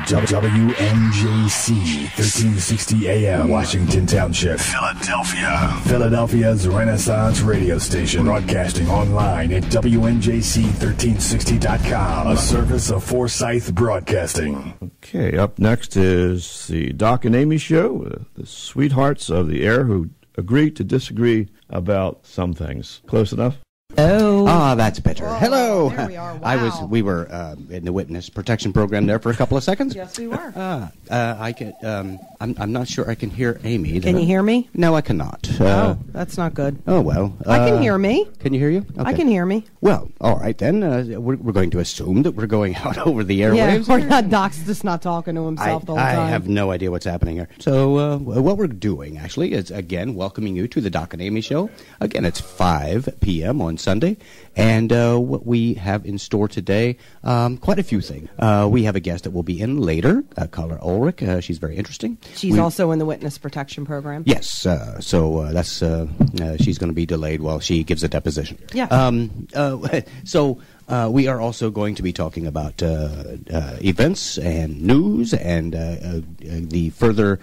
WNJC 1360 AM, Washington Township, Philadelphia. Philadelphia's Renaissance radio station, broadcasting online at WNJC1360.com, a service of Forsyth Broadcasting. Okay, up next is the Doc and Amy Show, the sweethearts of the air who agree to disagree about some things. Close enough? Oh, that's better. Hello. There we are. Wow. We were in the witness protection program there for a couple of seconds. Yes, we were. I'm not sure I can hear Amy. Can you hear me? No, I cannot. That's not good. Oh well. I can hear me. Can you hear you? Okay. I can hear me. Well, all right then. We're going to assume that we're going out over the airwaves. Yeah, or not. Doc's just not talking to himself the whole time. I have no idea what's happening here. So what we're doing actually is again welcoming you to the Doc and Amy Show. Again, it's 5 p.m. on Sunday. And what we have in store today, quite a few things. We have a guest that will be in later, Carla Ulrich. She's very interesting. She's also in the Witness Protection Program. Yes, so that's she's going to be delayed while she gives a deposition. Yeah. We are also going to be talking about events and news and the further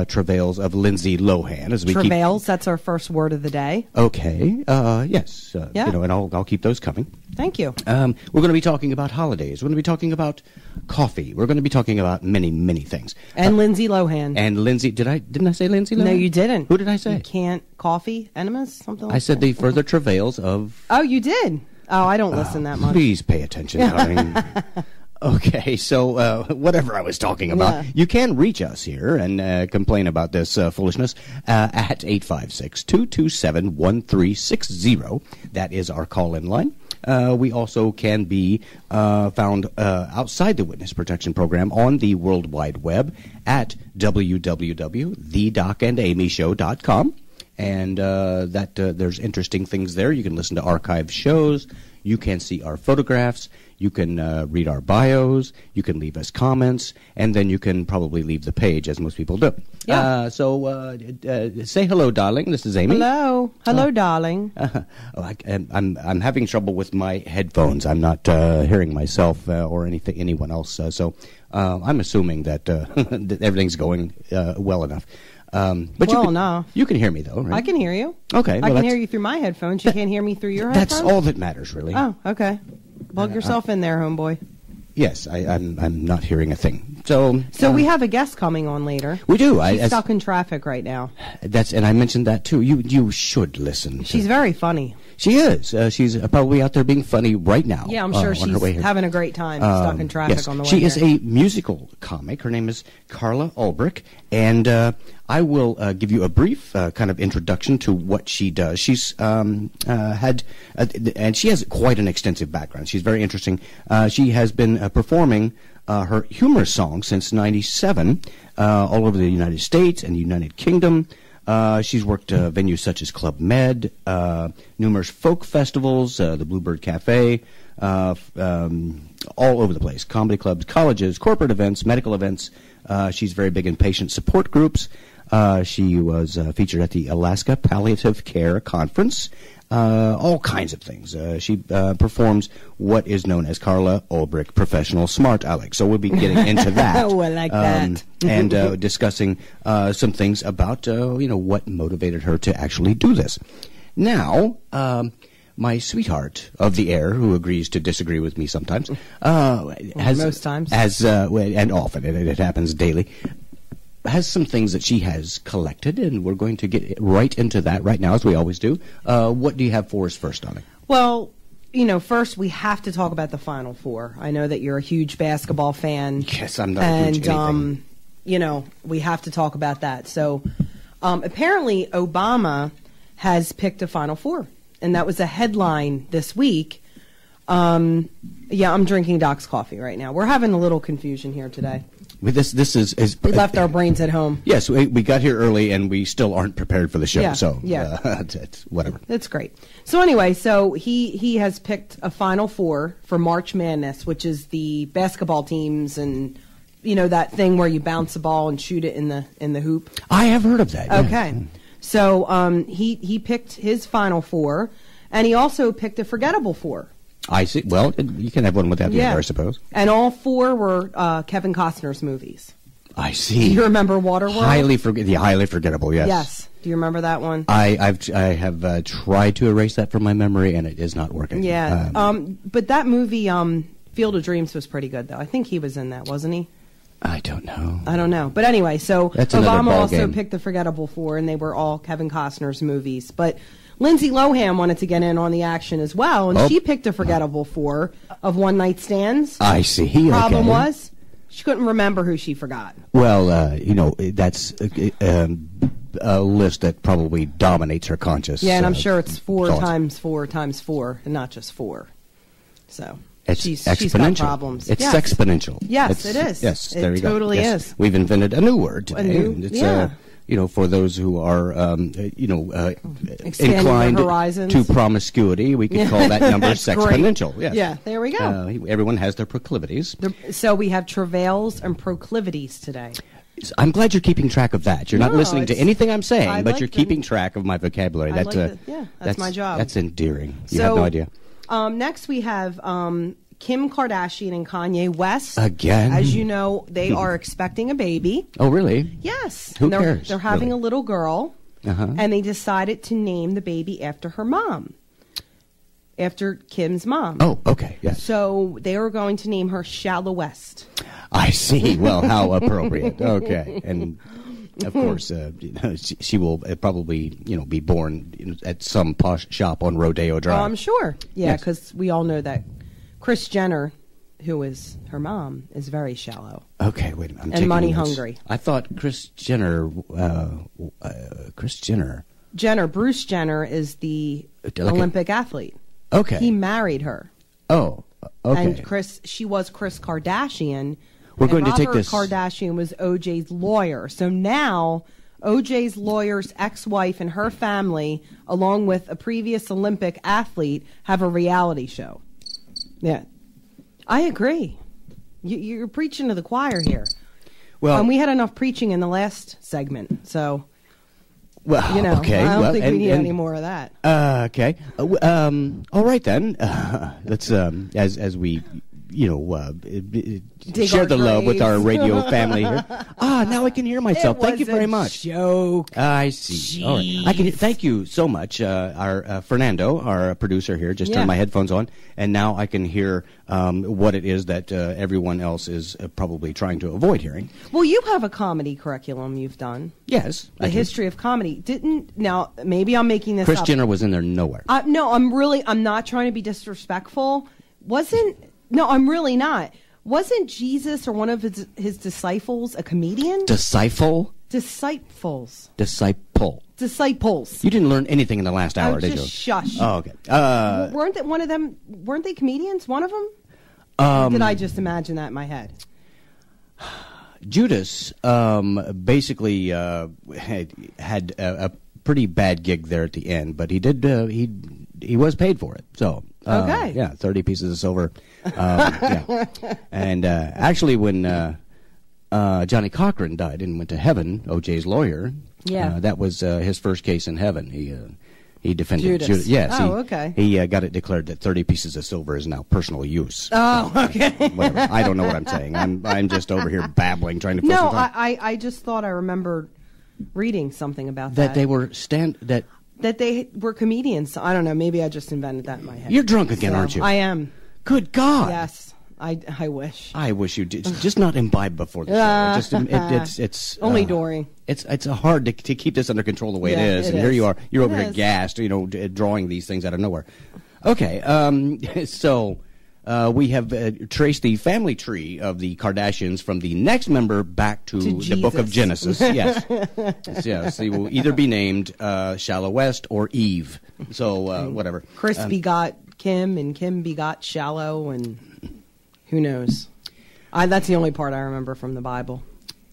travails of Lindsay Lohan. As we travails, that's our first word of the day. Okay. Yes. Yeah. And I'll keep those coming. Thank you. We're going to be talking about holidays. We're going to be talking about coffee. We're going to be talking about many, many things. And Lindsay Lohan. And Lindsay, didn't I say Lindsay Lohan? No, you didn't. Who did I say? You can't coffee enemas, something like that. I said the further travails of. Oh, you did. Oh, I don't listen that much. Please pay attention, darling. Okay, so whatever I was talking about, you can reach us here and complain about this foolishness at 856-227-1360. That is our call-in line. We also can be found outside the Witness Protection Program on the World Wide Web at www.thedocandamyshow.com. And there's interesting things there. You can listen to archived shows. You can see our photographs. You can read our bios. You can leave us comments. And then you can probably leave the page, as most people do. Yeah. Say hello, darling. This is Amy. Hello. Hello, darling. I'm having trouble with my headphones. I'm not hearing myself or anyone else. I'm assuming that, that everything's going well enough. But enough. You can hear me, though, right? I can hear you. Okay. I can hear you through my headphones. You can't hear me through your headphones? That's all that matters, really. Oh, okay. Plug yourself in there, homeboy. Yes, I'm not hearing a thing. So we have a guest coming on later. We do. She's stuck in traffic right now. And I mentioned that, too. You should listen. She's very funny. She is. She's probably out there being funny right now. Yeah, I'm sure she's having a great time stuck in traffic on the way She here. is a musical comic. Her name is Carla Ulrich, and I will give you a brief kind of introduction to what she does. She's and she has quite an extensive background. She's very interesting. She has been performing her humor songs since '97 all over the United States and the United Kingdom. She's worked venues such as Club Med, numerous folk festivals, the Bluebird Cafe, all over the place. Comedy clubs, colleges, corporate events, medical events. She's very big in patient support groups. She was featured at the Alaska Palliative Care Conference. All kinds of things. She performs what is known as Carla Ulrich Professional Smart Alex. So we'll be getting into that. Oh, I like that. And discussing some things about what motivated her to actually do this. Now, my sweetheart of the air, who agrees to disagree with me sometimes, most times, and often, it happens daily, has some things that she has collected, and we're going to get right into that right now, as we always do. What do you have for us first, darling? Well, first we have to talk about the Final Four. I know that you're a huge basketball fan. Yes, I'm not a huge anything. We have to talk about that. So, apparently Obama has picked a Final Four, and that was a headline this week. I'm drinking Doc's coffee right now. We're having a little confusion here today. This is we left our brains at home. Yes, we got here early and we still aren't prepared for the show. Yeah, so it's whatever. That's great. So anyway, he has picked a Final Four for March Madness, which is the basketball teams and that thing where you bounce the ball and shoot it in the hoop. I have heard of that. Okay, so he picked his Final Four, and he also picked a forgettable four. I see. Well, you can have one without the other, I suppose. And all 4 were Kevin Costner's movies. I see. Do you remember Waterworld? Highly forgettable. Yes. Yes. Do you remember that one? I have tried to erase that from my memory, and it is not working. Yeah. But that movie, Field of Dreams, was pretty good, though. I think he was in that, wasn't he? I don't know. But anyway, so That's another Obama ball also game. picked the Forgettable 4, and they were all Kevin Costner's movies. But Lindsay Lohan wanted to get in on the action as well, and she picked a Forgettable 4 of One Night Stands. I see. Problem okay. was, she couldn't remember who she forgot. Well, that's a list that probably dominates her conscious. Yeah, and I'm sure it's 4 thoughts. times 4 times 4, and not just 4. So It's she's exponential. got problems. It's Yes. exponential. Yes, it is. Yes, It there you go. totally Yes. is. We've invented a new word today. It's, yeah. For those who are, Expanding inclined their horizons. to promiscuity, we could call that number That's great. sexponential. Yes. Yeah, there we go. Everyone has their proclivities. So we have travails and proclivities today. I'm glad you're keeping track of that. You're not No, listening to it's- anything I'm saying, I but like you're them. keeping track of my vocabulary. I like it. Yeah, that's my job. That's endearing. You So, have no idea. Next we have Kim Kardashian and Kanye West. Again? As you know, they are expecting a baby. Oh, really? Yes. Who And cares, They're having really? a little girl, Uh-huh. and they decided to name the baby after her mom, after Kim's mom. Oh, okay. Yes. So they are going to name her Shallow West. I see. Well, how appropriate. Okay. And of course, she will probably, be born at some posh shop on Rodeo Drive. Oh, I'm sure. Yeah, Yes. because we all know that Kris Jenner, who is her mom, is very shallow. Okay, wait a minute. I'm And taking money notes. hungry. I thought Kris Jenner. Bruce Jenner is the Like a- Olympic athlete. Okay. He married her. Oh, okay. And she was Kris Kardashian. We're and going to take Robert this- Kardashian was OJ's lawyer. So now OJ's lawyer's ex-wife and her family, along with a previous Olympic athlete, have a reality show. Yeah. I agree. You're preaching to the choir here. Well, And we had enough preaching in the last segment, so well, okay. I don't well, think we need and- any more of that. Okay. All right then. Let's as we share our the love with our graves. radio family here. Now I can hear myself. It Thank you was very a much. Joke. I see. All right. I can. Thank you so much, our Fernando, our producer here. Just Yeah. turned my headphones on, and now I can hear what it is that everyone else is probably trying to avoid hearing. Well, you have a comedy curriculum you've done. Yes, The I do. history of comedy. Now, maybe I'm making this Kris up. Jenner was in there nowhere. No, I'm not trying to be disrespectful. No, I'm really not. Wasn't Jesus or one of his disciples a comedian? Disciple. Disciples. You didn't learn anything in the last hour, did you? Just shush. Oh, okay. Weren't they, one of them? Weren't they comedians? One of them? Did I just imagine that in my head? Judas basically had a pretty bad gig there at the end, but he did he was paid for it. So Okay. yeah, 30 pieces of silver. Yeah. And actually, when Johnny Cochran died and went to heaven, O.J.'s lawyer, Yeah. that was his first case in heaven. He defended Judas. Yes. Oh, okay. He got it declared that 30 pieces of silver is now personal use. Oh, okay. Whatever. I don't know what I'm saying. I'm just over here babbling, trying to fill No, some time. I just thought I remembered reading something about That they were that they were comedians. I don't know. Maybe I just invented that in my head. You're drunk again, So, aren't you? I am. Good God. Yes, I wish. I wish you did. Just not imbibe before the show. It's Only during. It's hard to keep this under control the way Yeah, it is. it And here is. you are. You're over It here is. gassed, drawing these things out of nowhere. Okay. So we have traced the family tree of the Kardashians from the next member back to the book of Jesus. Genesis. Yes. Yes. They will either be named Shallow West or Eve. So whatever. Chris begot Kim, and Kim begot Shallow, and who knows? That's the only part I remember from the Bible.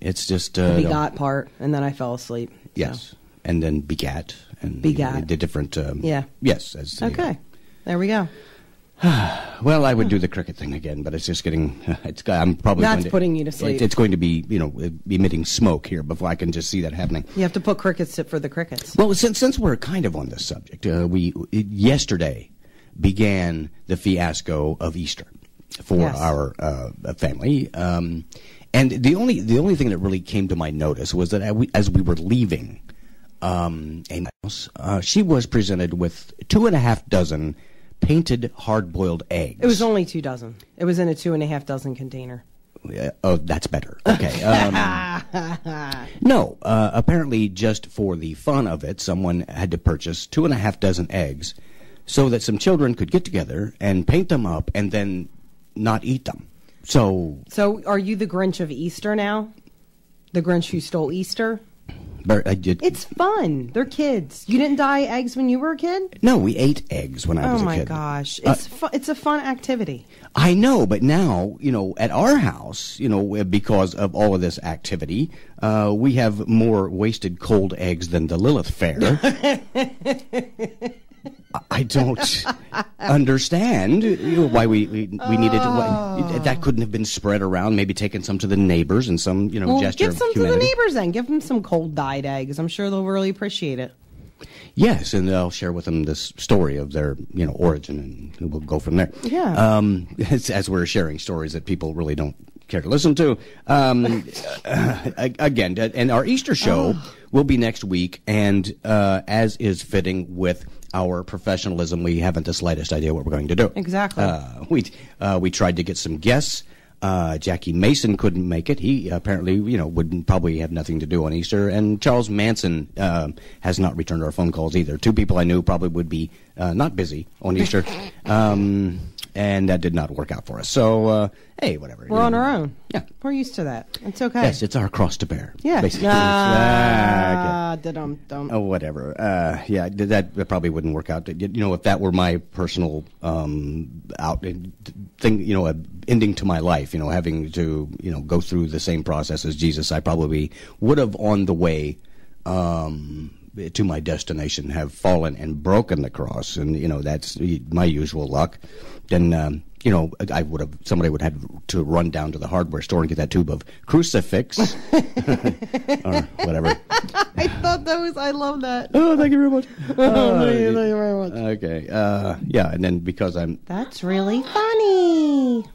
It's just The begot part, and then I fell asleep. so. Yes, and then begat and Begat. the different. Yeah. Yes. Okay, there we go. Well, I would do the cricket thing again, but it's just getting. I'm probably. That's going to, putting you to sleep. It's going to be emitting smoke here before I can just see that happening. You have to put crickets for the crickets. Well, since we're kind of on this subject, we yesterday began the fiasco of Easter for Yes. our family. And the only thing that really came to my notice was that as we were leaving a house, she was presented with 2.5 dozen painted hard-boiled eggs. It was only 2 dozen. It was in a 2.5 dozen container. Oh, that's better. Okay. No, apparently just for the fun of it, someone had to purchase 2.5 dozen eggs so that some children could get together and paint them up and then not eat them. So are you the Grinch of Easter now? The Grinch who stole Easter? It's fun. They're kids. You didn't dye eggs when you were a kid? No, we ate eggs when I was a kid. Oh my gosh. It's a fun activity. I know, but now, at our house, because of all of this activity, we have more wasted cold eggs than the Lilith Fair. I don't understand why we needed to. That couldn't have been spread around, maybe taken some to the neighbors and some, gesture give of some humanity. to the neighbors then. Give them some cold dyed eggs. I'm sure they'll really appreciate it. Yes, and I'll share with them this story of their, origin, and we'll go from there. Yeah. As we're sharing stories that people really don't care to listen to. Again, and our Easter show will be next week, and as is fitting with our professionalism, we haven't the slightest idea what we're going to do. Exactly. We tried to get some guests. Jackie Mason couldn't make it. He apparently, would probably have nothing to do on Easter. And Charles Manson has not returned our phone calls either. 2 people I knew probably would be not busy on Easter. And that did not work out for us. So, hey, whatever. We're on our own. Yeah. We're used to that. It's okay. Yes, it's our cross to bear. Yeah. Basically. Da-dum-dum. Oh, whatever. Yeah, that probably wouldn't work out. If that were my personal ending to my life, having to, go through the same process as Jesus, I probably would have on the way to my destination have fallen and broken the cross, and that's my usual luck. Then somebody would have to run down to the hardware store and get that tube of crucifix or whatever. I love that. Oh, thank you very much. Thank you very much. Okay. Yeah, and then because That's really funny.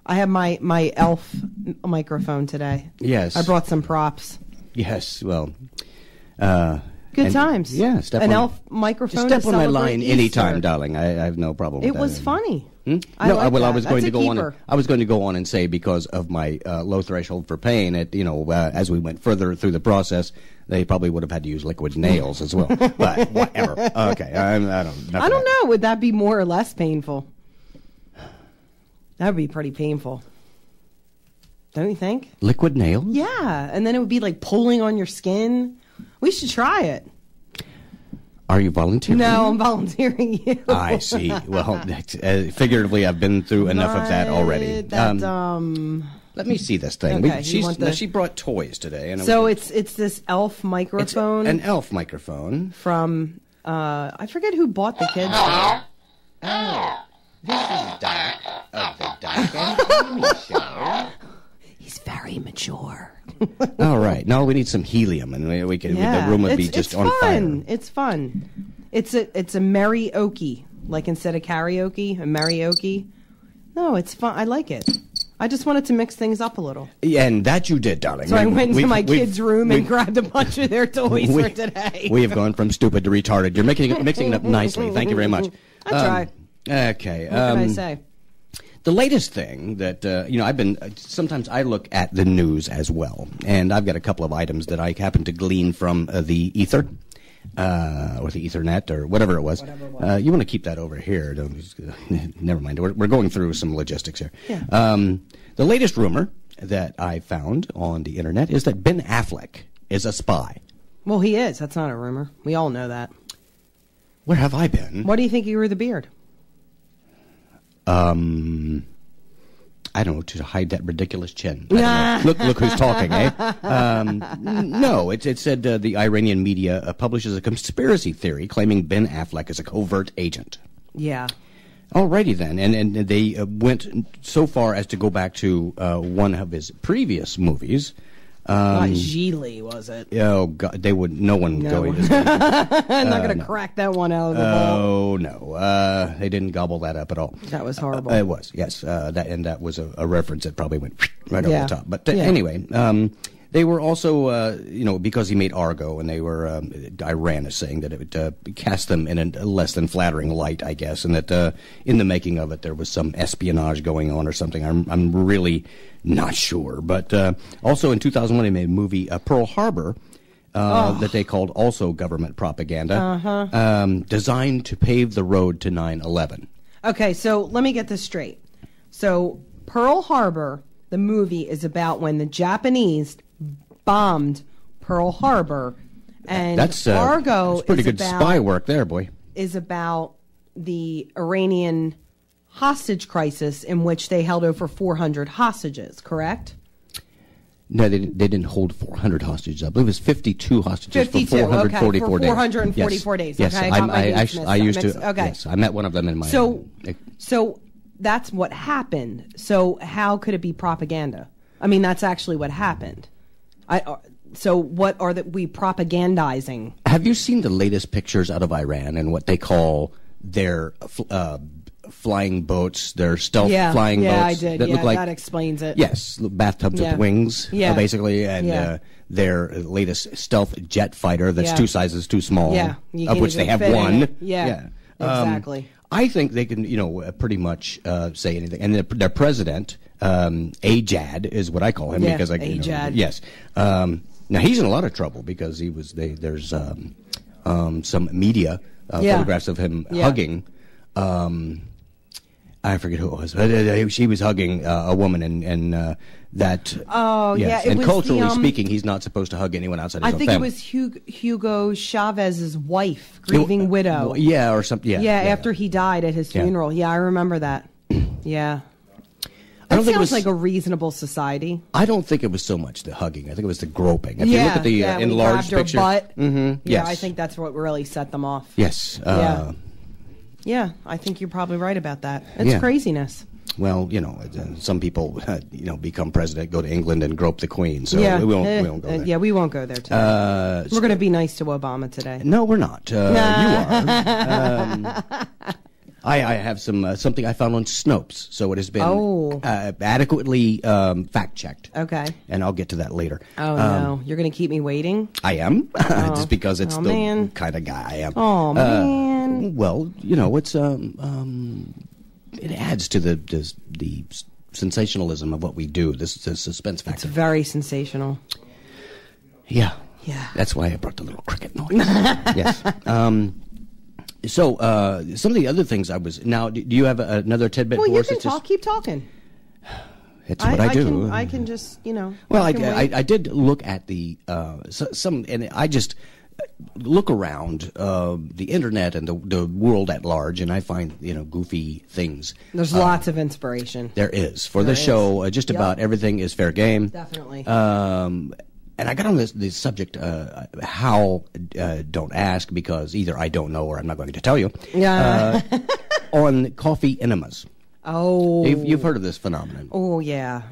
I have my elf microphone today. Yes. I brought some props. Yes, well. Good times. Yeah, an elf microphone. Just step to on my celebrate line Easter. anytime, darling. I have no problem with It that. was funny. I was That's going a to go on. keeper. I was going to go on and say because of my low threshold for pain, as we went further through the process, they probably would have had to use liquid nails as well. But whatever. Okay, I don't know. Would that be more or less painful? That would be pretty painful. Don't you think? Liquid nails? Yeah, and then it would be like pulling on your skin. We should try it. Are you volunteering? No, I'm volunteering you. I see. Well, figuratively, I've been through enough of that already. Let me see this thing. Okay, she brought toys today. And so it's this elf microphone. It's an elf microphone. From, I forget who bought the kids. Oh, this is Doc of the Doc and Amy Show. He's very mature. All right. Now we need some helium, and the room would be just on fire. It's fun. It's a karaoke, like instead of karaoke, a karaoke. No, it's fun. I like it. I just wanted to mix things up a little. Yeah, and that you did, darling. So I went into my kids' room and grabbed a bunch of their toys for today. We have gone from stupid to retarded. You're mixing it up nicely. Thank you very much. I tried. Okay. What can I say? The latest thing that, I've been, sometimes I look at the news as well, and I've got a couple of items that I happen to glean from the ether, or the Ethernet, or whatever it was. You want to keep that over here. Never mind. We're going through some logistics here. Yeah. The latest rumor that I found on the internet is that Ben Affleck is a spy. Well, he is. That's not a rumor. We all know that. Where have I been? Why do you think he grew the beard? I don't know, to hide that ridiculous chin. Look who's talking, eh? No, it said the Iranian media publishes a conspiracy theory claiming Ben Affleck is a covert agent. Yeah. Alrighty then, and they went so far as to go back to one of his previous movies, Not Geely, was it? Oh God, they would. No one No. going to. I'm not going to crack that one out of the ball. Oh no, they didn't gobble that up at all. That was horrible. It was, yes. That was a reference that probably went right over Yeah. the top. But Yeah. anyway, they were also, because he made Argo, and they were. Iran is saying that it would cast them in a less than flattering light, I guess, and that in the making of it there was some espionage going on or something. I'm really not sure. But also in 2001 they made a movie Pearl Harbor. That they called also government propaganda, designed to pave the road to 9/11. Okay, so let me get this straight. So Pearl Harbor, the movie, is about when the Japanese bombed Pearl Harbor, and That's Argo that's pretty is good about, spy work there, boy. is about the Iranian hostage crisis in which they held over 400 hostages, correct? No, they didn't hold 400 hostages. I believe it was 52 hostages 52, for 444 okay, for days. 444 Yes. days. Yes, Okay, I got my dates actually, mixed I up. used to. Okay. Yes, I met one of them in my. So that's what happened. So how could it be propaganda? I mean, that's actually what happened. So what are we propagandizing? Have you seen the latest pictures out of Iran and what they call their flying boats, their stealth flying boats? Yeah, I did. That Yeah, look like, that explains it. Yes, bathtubs Yeah. with wings, Yeah. basically, and Yeah. their latest stealth jet fighter that's Yeah. 2 sizes too small, Yeah, you of can't which they even have fit in one. it. Yeah, exactly. I think they can, pretty much say anything. And their president, Ajad, is what I call him Yeah, because Ajad. Yes. Now he's in a lot of trouble because there's some media photographs of him hugging. I forget who it was. She was hugging a woman, and that. Oh, yes. yeah, it And was culturally the, speaking, he's not supposed to hug anyone outside his I own think family. it was Hugo Chavez's wife, grieving widow. Yeah, or something. Yeah, After he died at his Yeah. funeral. Yeah, I remember that. Yeah. I That don't think it sounds was like a reasonable society. I don't think it was so much the hugging. I think it was the groping. If you Yeah, look at the when he enlarged grabbed her picture. butt. Mm-hmm. Yeah, Yes. I think that's what really set them off. Yes. Yeah, I think you're probably right about that. It's Yeah. craziness. Well, some people, become president, go to England and grope the Queen. So Yeah, we won't go there. yeah, we won't go there today. We're going to be nice to Obama today. No, we're not. You are. I have something I found on Snopes, so it has been adequately fact checked. Okay. And I'll get to that later. Oh no, you're going to keep me waiting? I am, just because it's Oh, the man. kind of guy I am. Oh man. Well, it's it adds to the sensationalism of what we do. This is a suspense It's factor. very sensational. Yeah. Yeah. That's why I brought the little cricket noise. Yes. So some of the other things I was now. Do you have another tidbit? Well, for you us? can It's just- talk. Keep talking. It's what I do. I can just, Well, I can wait. I did look at the some, and I just look around the internet and the world at large, and I find goofy things. There's lots of inspiration. There is for There the show. is. Just Yep. about everything is fair game. Definitely. And I got on this subject. How don't ask, because either I don't know or I'm not going to tell you. Yeah. On coffee enemas. Oh. You've heard of this phenomenon. Oh yeah.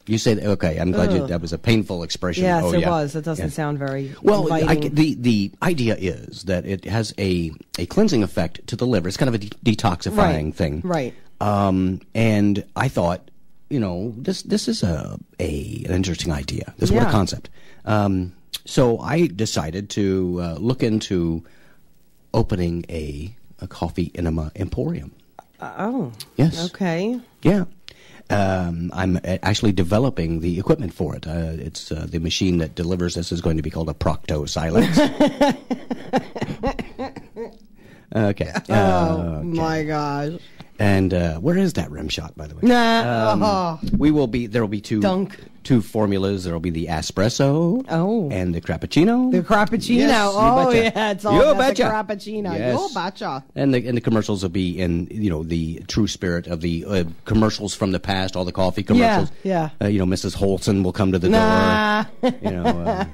You say that, okay. I'm glad Ugh. that was a painful expression. Yes, Oh, it yeah. was. It doesn't Yes. sound very Well. inviting. The idea is that it has a cleansing effect to the liver. It's kind of a detoxifying Right. thing. Right. And I thought, this is an interesting idea. This is what a Yeah. concept. So I decided to look into opening a coffee enema emporium. Oh. Yes. Okay. Yeah. I'm actually developing the equipment for it. It's the machine that delivers this is going to be called a Procto Silence. Okay. My gosh. And where is that rim shot, by the way? Nah. There will be two formulas. There will be the espresso and the cappuccino. The Crappuccino. Yes, you Oh, betcha. yeah. It's all You about betcha. the Crappuccino. Yes. You betcha. And the commercials will be in the true spirit of the commercials from the past. All the coffee commercials. Yeah. Mrs. Holson will come to the Nah. door.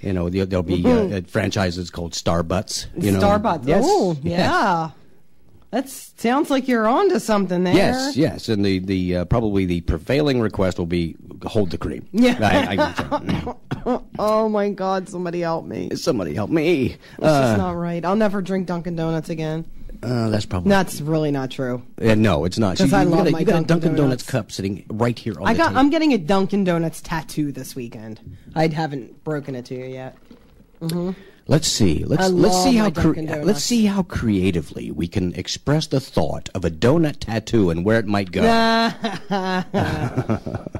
There'll be franchises called Starbutts. Starbucks. Yes. Oh, Yes. yeah. That sounds like you're on to something there. Yes, and the probably the prevailing request will be hold the cream. Yeah. Oh my God! Somebody help me. Somebody help me. It's just not right. I'll never drink Dunkin' Donuts again. That's really not true. No, it's not. Because I love my you got a Dunkin' Donuts Donuts cup sitting right here on the table. I'm getting a Dunkin' Donuts tattoo this weekend. I haven't broken it to you yet. Mm-hmm. Let's see. Let's see how Let's see how creatively we can express the thought of a donut tattoo and where it might go.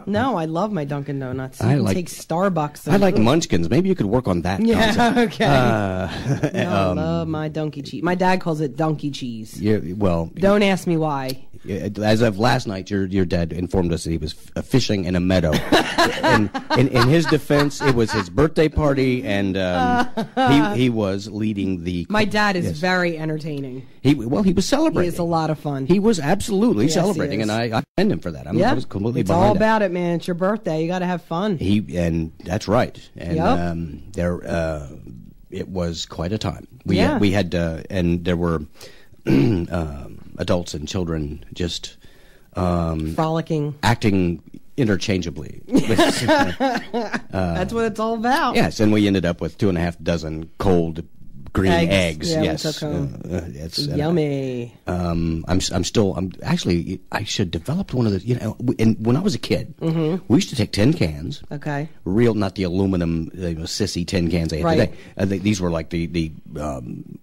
No, I love my Dunkin' Donuts. I You can like- take Starbucks. I like Munchkins. Maybe you could work on that. Yeah. concept. Okay. I love my donkey cheese. My dad calls it donkey cheese. Yeah, well, Don't ask me why. as of last night, your dad informed us that he was fishing in a meadow. in his defense, it was his birthday party, and he was leading the. My dad is Yes. very entertaining. He was celebrating. He is a lot of fun. He was absolutely Yes, he celebrating, is. and I commend him for that. I Yeah, was completely it's behind all it. about it, man. It's your birthday. You got to have fun. And that's right. And Yep. it was quite a time. Yeah. We had and there were adults and children just Frolicking. acting interchangeably. That's what it's all about. Yes, and we ended up with 2.5 dozen cold green eggs. Yeah, we yes, took home. it's Yummy. I'm actually I should develop one of the when I was a kid, we used to take tin cans. Okay. Real, not the aluminum sissy tin cans they have Right. today. These were like the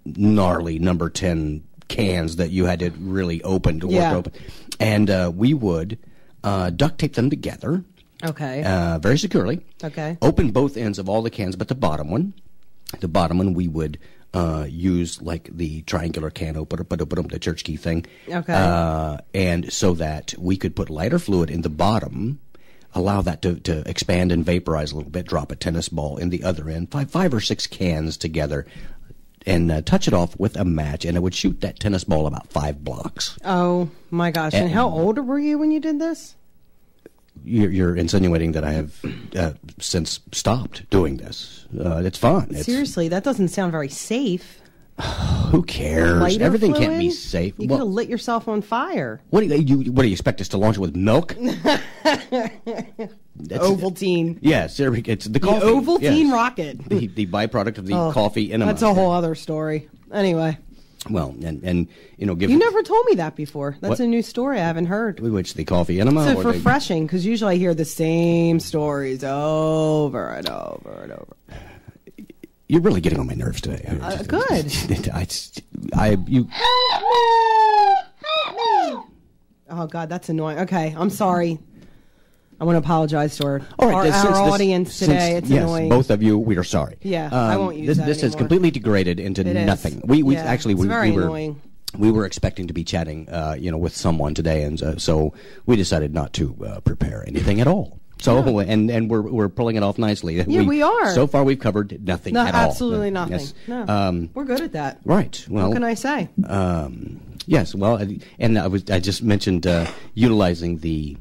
gnarly number 10 cans that you had to really open to Yeah. work open, and we would duct tape them together. Okay. Very securely. Okay. Open both ends of all the cans, but the bottom one. The bottom one we would use like the triangular can opener, the church key thing. Okay. And so that we could put lighter fluid in the bottom, allow that to expand and vaporize a little bit, drop a tennis ball in the other end, five or six cans together, and touch it off with a match, and it would shoot that tennis ball about 5 blocks. Oh my gosh! And how old were you when you did this? You're insinuating that I have since stopped doing this. It's fun. Seriously, that doesn't sound very safe. Who cares? Lighter Everything fluid? can't be safe. You could have lit yourself on fire. What do you expect us to launch it with milk? Ovaltine. Yes, it's the The coffee. Ovaltine yes. rocket. The byproduct of the Oh, coffee enema. That's a whole other story. Anyway, Well, and give you never told me that before. That's What? a new story I haven't heard. which the coffee enema. So or the- refreshing because usually I hear the same stories over and over and over. You're really getting on my nerves today. Good. You. Oh God, that's annoying. Okay, I'm sorry. I want to apologize to All right, our since this- audience today. since- It's yes, annoying. both of you, we are sorry. Yeah, I won't use this. that This has anymore. completely degraded into It is. nothing. We Yeah, actually it's very we were annoying. we were expecting to be chatting, with someone today, and so we decided not to prepare anything at all. So and we're pulling it off nicely. Yeah, we are. So far, we've covered nothing No, at all. absolutely nothing. Yes. No, we're good at that. Right. Well, What can I say? Yes, well, and I just mentioned utilizing the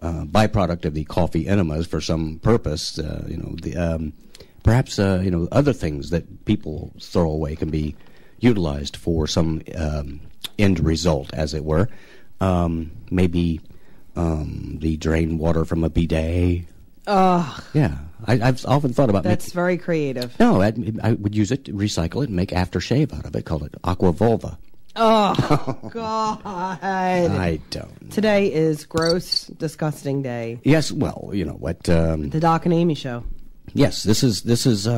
byproduct of the coffee enemas for some purpose. Perhaps other things that people throw away can be utilized for some end result, as it were. Maybe the drain water from a bidet. Ugh, Yeah, I've often thought about that's very creative. No, I would use it, recycle it, and make aftershave out of it. Call it aqua vulva. Oh God! I don't. Today is gross, disgusting day. Yes, well, you know what? The Doc and Amy show. Yes, this is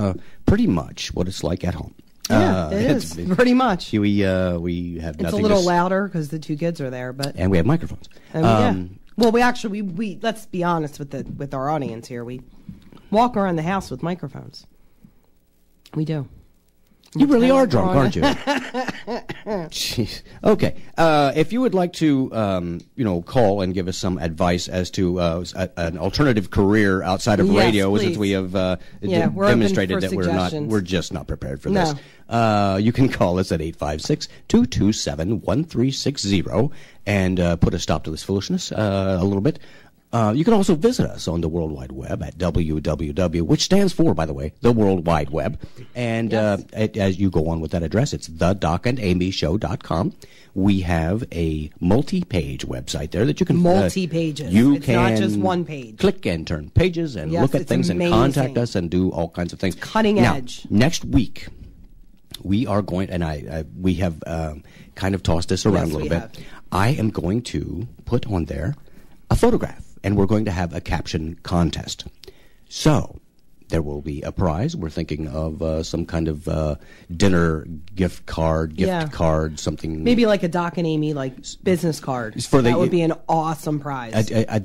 pretty much what it's like at home. Yeah, it is pretty much. We have It's nothing. a little to louder because the two kids are there, but and we have microphones. yeah. Well, we let's be honest with our audience here. We walk around the house with microphones. We do. You really are drunk, on aren't you? Jeez. Okay. If you would like to, call and give us some advice as to an alternative career outside of Yes, radio, please. since we have Yeah, we're open demonstrated for that suggestions. we're just not prepared for No. this. You can call us at 856-227-1360 and put a stop to this foolishness a little bit. You can also visit us on the World Wide Web at www, which stands for, by the way, the World Wide Web. And as you go on with that address, it's theDocandAmyShow.com. We have a multi-page website there that you can... Multi-pages. It's not just one page. Click and turn pages and Yes, look at it's things amazing. and contact us and do all kinds of things. Cutting Now, edge. Next week, we are going, and we have kind of tossed this around Yes, a little we bit. have. I am going to put on there a photograph, and we're going to have a caption contest. So there will be a prize. We're thinking of some kind of dinner gift card, something. Maybe like a Doc and Amy business card. That would be an awesome prize. A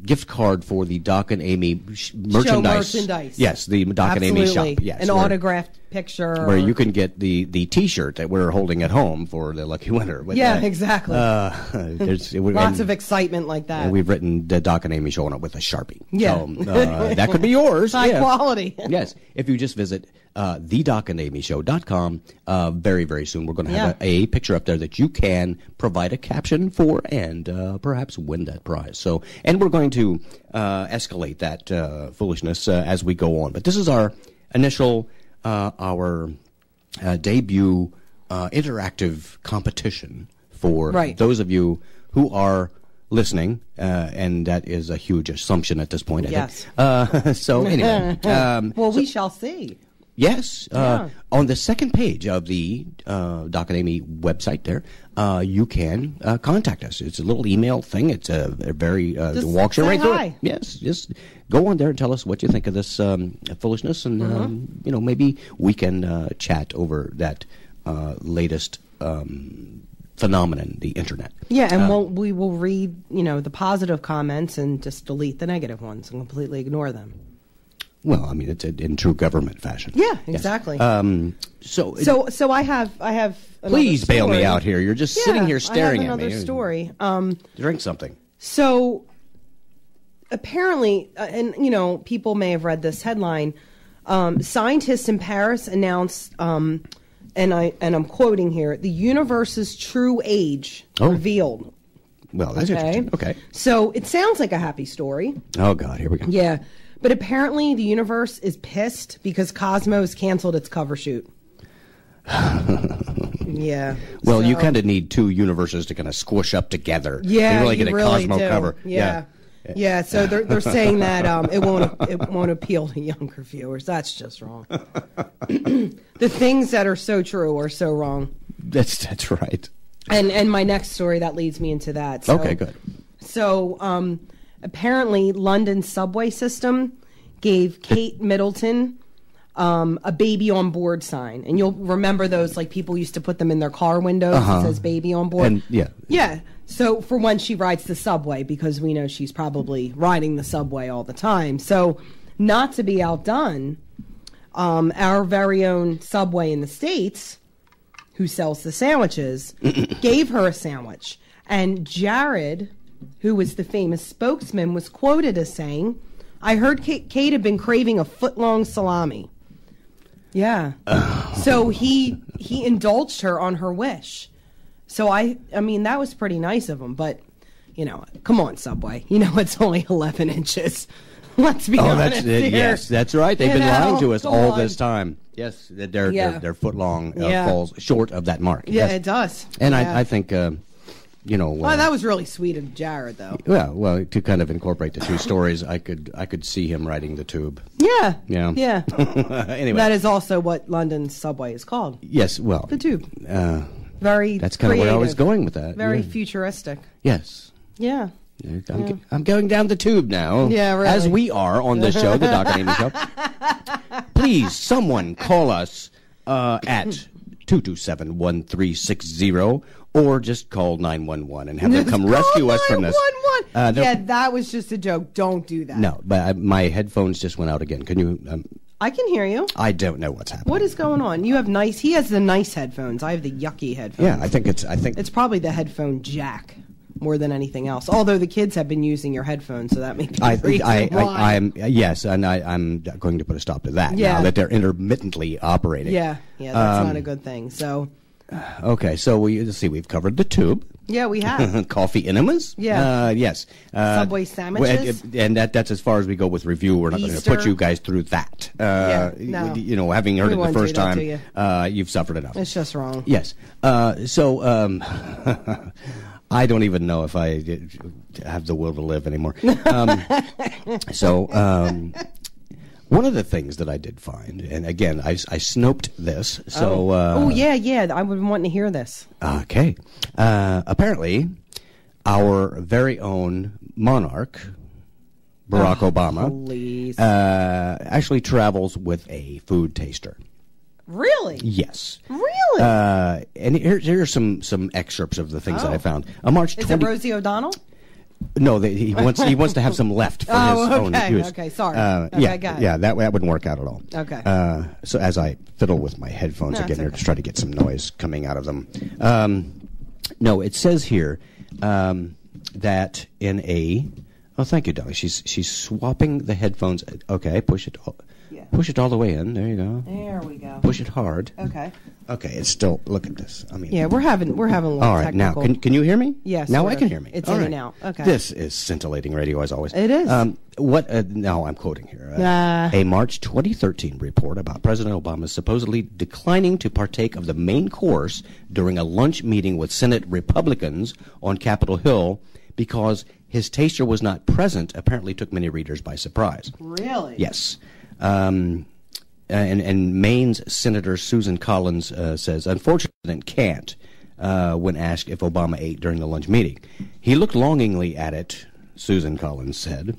gift card for the Doc and Amy merchandise. Yes, the Doc and Amy shop. Yes, an autographed picture. Where you can get the T-shirt that we're holding at home for the lucky winner. But, exactly. Lots of excitement like that. And we've written the Doc and Amy showing up with a Sharpie. Yeah. So, that could be yours. High quality. Yes. If you just visit thedocandamyshow.com, very, very soon we're going to have a picture up there that you can provide a caption for and perhaps win that prize. So, and we're going to escalate that foolishness as we go on. But this is our initial, our debut interactive competition for those of you who are listening, and that is a huge assumption at this point, I think. So anyway. Well, we shall see. Yes. On the second page of the Doc and Amy website there, you can contact us. It's a little email thing. It's a very walks you right through it. Yes. Just go on there and tell us what you think of this foolishness, and maybe we can chat over that latest phenomenon, the internet. Yeah, and we will read the positive comments and just delete the negative ones and completely ignore them. Well, I mean, it's in true government fashion. Yeah, exactly. Yes. So I have. Please bail me out here. You're just sitting here staring at me. Another story. Drink something. So apparently, and people may have read this headline. Scientists in Paris announced, and I'm quoting here, the universe's true age revealed. Well, that's interesting. Okay. So it sounds like a happy story. Oh God, here we go. Yeah. But apparently the universe is pissed because Cosmos canceled its cover shoot. Yeah. Well, you kind of need two universes to kind of squish up together. Yeah, to really get a Cosmo do. cover. Yeah. Yeah, so they're saying that it won't appeal to younger viewers. That's just wrong. The things that are so true are so wrong. That's right. And my next story that leads me into that. So, okay, good. So apparently, London's subway system gave Kate Middleton a baby on board sign. And you'll remember those, people used to put them in their car windows. It says baby on board. And, Yeah. So for when she rides the subway, because we know she's probably riding the subway all the time. So not to be outdone, our very own Subway in the States, who sells the sandwiches, gave her a sandwich. And Jared, who was the famous spokesman, was quoted as saying, I heard Kate had been craving a foot-long salami. Yeah. So he indulged her on her wish. So I mean, that was pretty nice of him. But, come on, Subway. It's only 11 inches. Let's be honest here. Yes, that's right. They've been lying to us all this time. Yes, their foot long falls short of that mark. Yeah, yes. it does. And I think... well, that was really sweet of Jared, though. Well, to kind of incorporate the two stories, I could see him riding the tube. Yeah. Yeah. Anyway, that is also what London's subway is called. Yes, well, the tube. Very. That's kind of where I was going with that. Very futuristic. Yes. Yeah. I'm going down the tube now. Yeah, really. As we are on the show, the Doc and Amy Show. Please, someone call us at 227-1360. Or just call 911 and have them come rescue us from this. That was just a joke. Don't do that. No, but my headphones just went out again. Can you? I can hear you. I don't know what's happening. What is going on? You have nice. He has the nice headphones. I have the yucky headphones. Yeah, I think it's probably the headphone jack more than anything else. Although the kids have been using your headphones, so that may be the reason why. Yes, and I'm going to put a stop to that now that they're intermittently operating. Yeah, that's not a good thing. So. Okay, so let's see. We've covered the tube. Yeah, we have. Coffee enemas? Yeah. Yes. Subway sandwiches? And that's as far as we go with review. We're not going to Easter. put you guys through that. Yeah, no. You know, having heard We it the won't do first that time, to you've suffered enough. It's just wrong. Yes. So I don't even know if I have the will to live anymore. One of the things that I did find, and again, I snoped this. So, yeah. I've been wanting to hear this. Okay. Apparently, our very own monarch, Barack Obama, Please. actually travels with a food taster. Really? Yes. Really? And here's some excerpts of the things that I found. On March 20th. Is it Rosie O'Donnell? No, he wants to have some left for his own use. Okay, sorry. Yeah, got it. yeah, that wouldn't work out at all. Okay. So as I fiddle with my headphones No, again it's here okay. to try to get some noise coming out of them. No, it says here that in a. Oh, thank you, Dolly. She's swapping the headphones. Okay, push it. Yeah. Push it all the way in. There you go. There we go. Push it hard. Okay. Okay, it's still. Look at this. I mean. Yeah, we're having a little All right, now technical. can you hear me? Yes, now sort I of. can hear me. It's All in right. and out. Okay. This is scintillating radio as always. It is. Now I'm quoting here. A March 2013 report about President Obama supposedly declining to partake of the main course during a lunch meeting with Senate Republicans on Capitol Hill because his taster was not present apparently took many readers by surprise. Really? Yes. And Maine's Senator Susan Collins says, unfortunately, the president can't when asked if Obama ate during the lunch meeting. He looked longingly at it, Susan Collins said.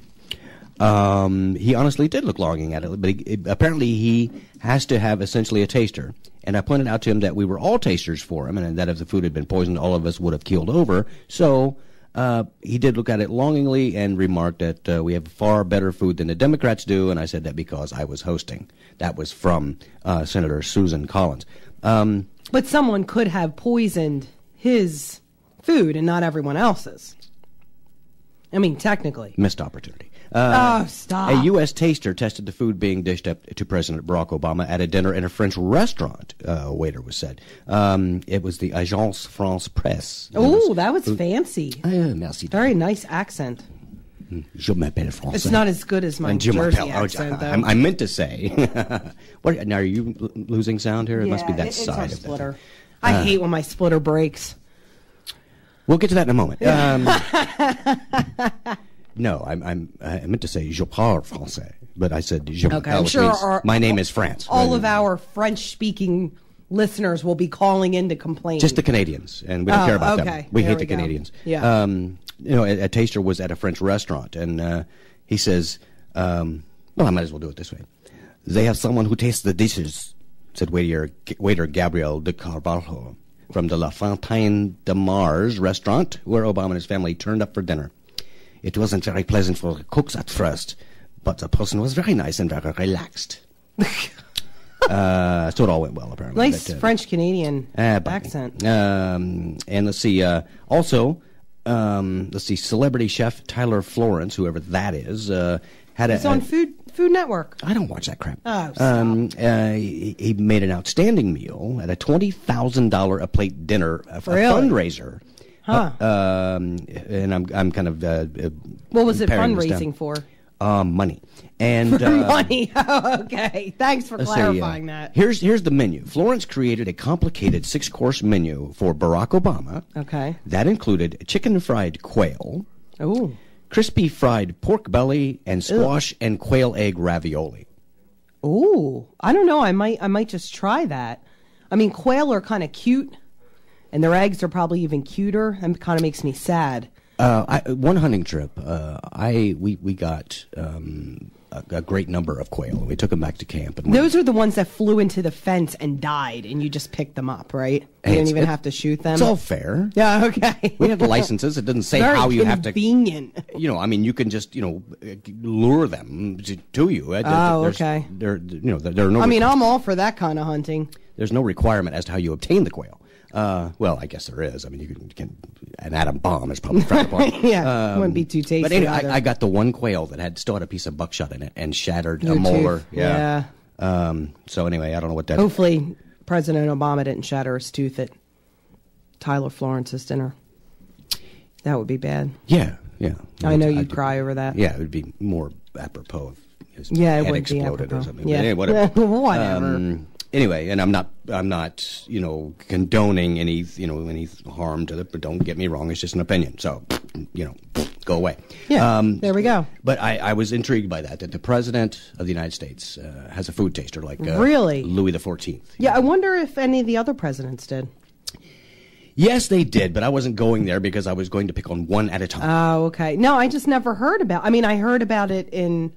He honestly did look longing at it, but apparently he has to have essentially a taster. And I pointed out to him that we were all tasters for him, and that if the food had been poisoned, all of us would have keeled over. So he did look at it longingly and remarked that we have far better food than the Democrats do, and I said that because I was hosting. That was from Senator Susan Collins. But someone could have poisoned his food and not everyone else's. I mean, technically. Missed opportunity. Stop. A U.S. taster tested the food being dished up to President Barack Obama at a dinner in a French restaurant, a waiter was said. It was the Agence France Presse. Oh, that was fancy. Merci. Very nice accent. Je m'appelle Français. It's not as good as my And je Jersey m'appelle. accent, though. I meant to say. Now, are you losing sound here? It must be that it's side our of splitter. that. I hate when my splitter breaks. We'll get to that in a moment. No, I meant to say je parle français, but I said je m'appelle. I'm sure means my name is France. All of our French-speaking listeners will be calling in to complain. Just the Canadians, and we don't care about them. We There hate the go. Canadians. Yeah. A taster was at a French restaurant, and he says, well, I might as well do it this way. They have someone who tastes the dishes, said waiter Gabriel de Carvalho from the La Fontaine de Mars restaurant, where Obama and his family turned up for dinner. It wasn't very pleasant for the cooks at first, but the person was very nice and very relaxed. So it all went well, apparently. Nice French-Canadian accent. And let's see. Let's see. Celebrity chef Tyler Florence, whoever that is, had It's on Food Network. I don't watch that crap. Oh, stop. He made an outstanding meal at a $20,000 a plate dinner, a fundraiser. Huh. And I'm kind of What was it paring this fundraising down. for? Money. And Money. Oh, okay. Thanks for let's clarifying see, that. Here's the menu. Florence created a complicated 6-course menu for Barack Obama. Okay. That included chicken fried quail, Ooh. crispy fried pork belly, and squash and quail egg ravioli. Ooh. I don't know. I might just try that. I mean, quail are kind of cute, and their eggs are probably even cuter. And kind of makes me sad. One hunting trip, we got a great number of quail, and we took them back to camp. And Those are the ones that flew into the fence and died, and you just picked them up, right? You didn't even have to shoot them. It's all fair. Yeah. Okay. We have licenses. It doesn't say Very how you have to. convenient. I mean, you can just lure them to you. Okay. There are no. I mean, I'm all for that kind of hunting. There's no requirement as to how you obtain the quail. Well, I guess there is. I mean, you can an atom bomb is probably frowned upon. Yeah, wouldn't be too tasty. But anyway, either. I got the one quail that still had a piece of buckshot in it and shattered Your a molar. tooth. Yeah. So anyway, I don't know what that. Hopefully, President Obama didn't shatter his tooth at Tyler Florence's dinner. That would be bad. Yeah. I know you'd cry over that. Yeah, it would be more apropos of his It head would be exploded apropos. or something. Yeah. But anyway, whatever. Whatever. Anyway, and I'm not condoning any harm to but don't get me wrong, it's just an opinion. So, go away. Yeah. There we go. But I was intrigued by that the president of the United States has a food taster like Really? Louis XIV. Yeah, I wonder if any of the other presidents did. Yes, they did, but I wasn't going there because I was going to pick on one at a time. Oh, okay. No, I just never heard about. I mean, I heard about it in,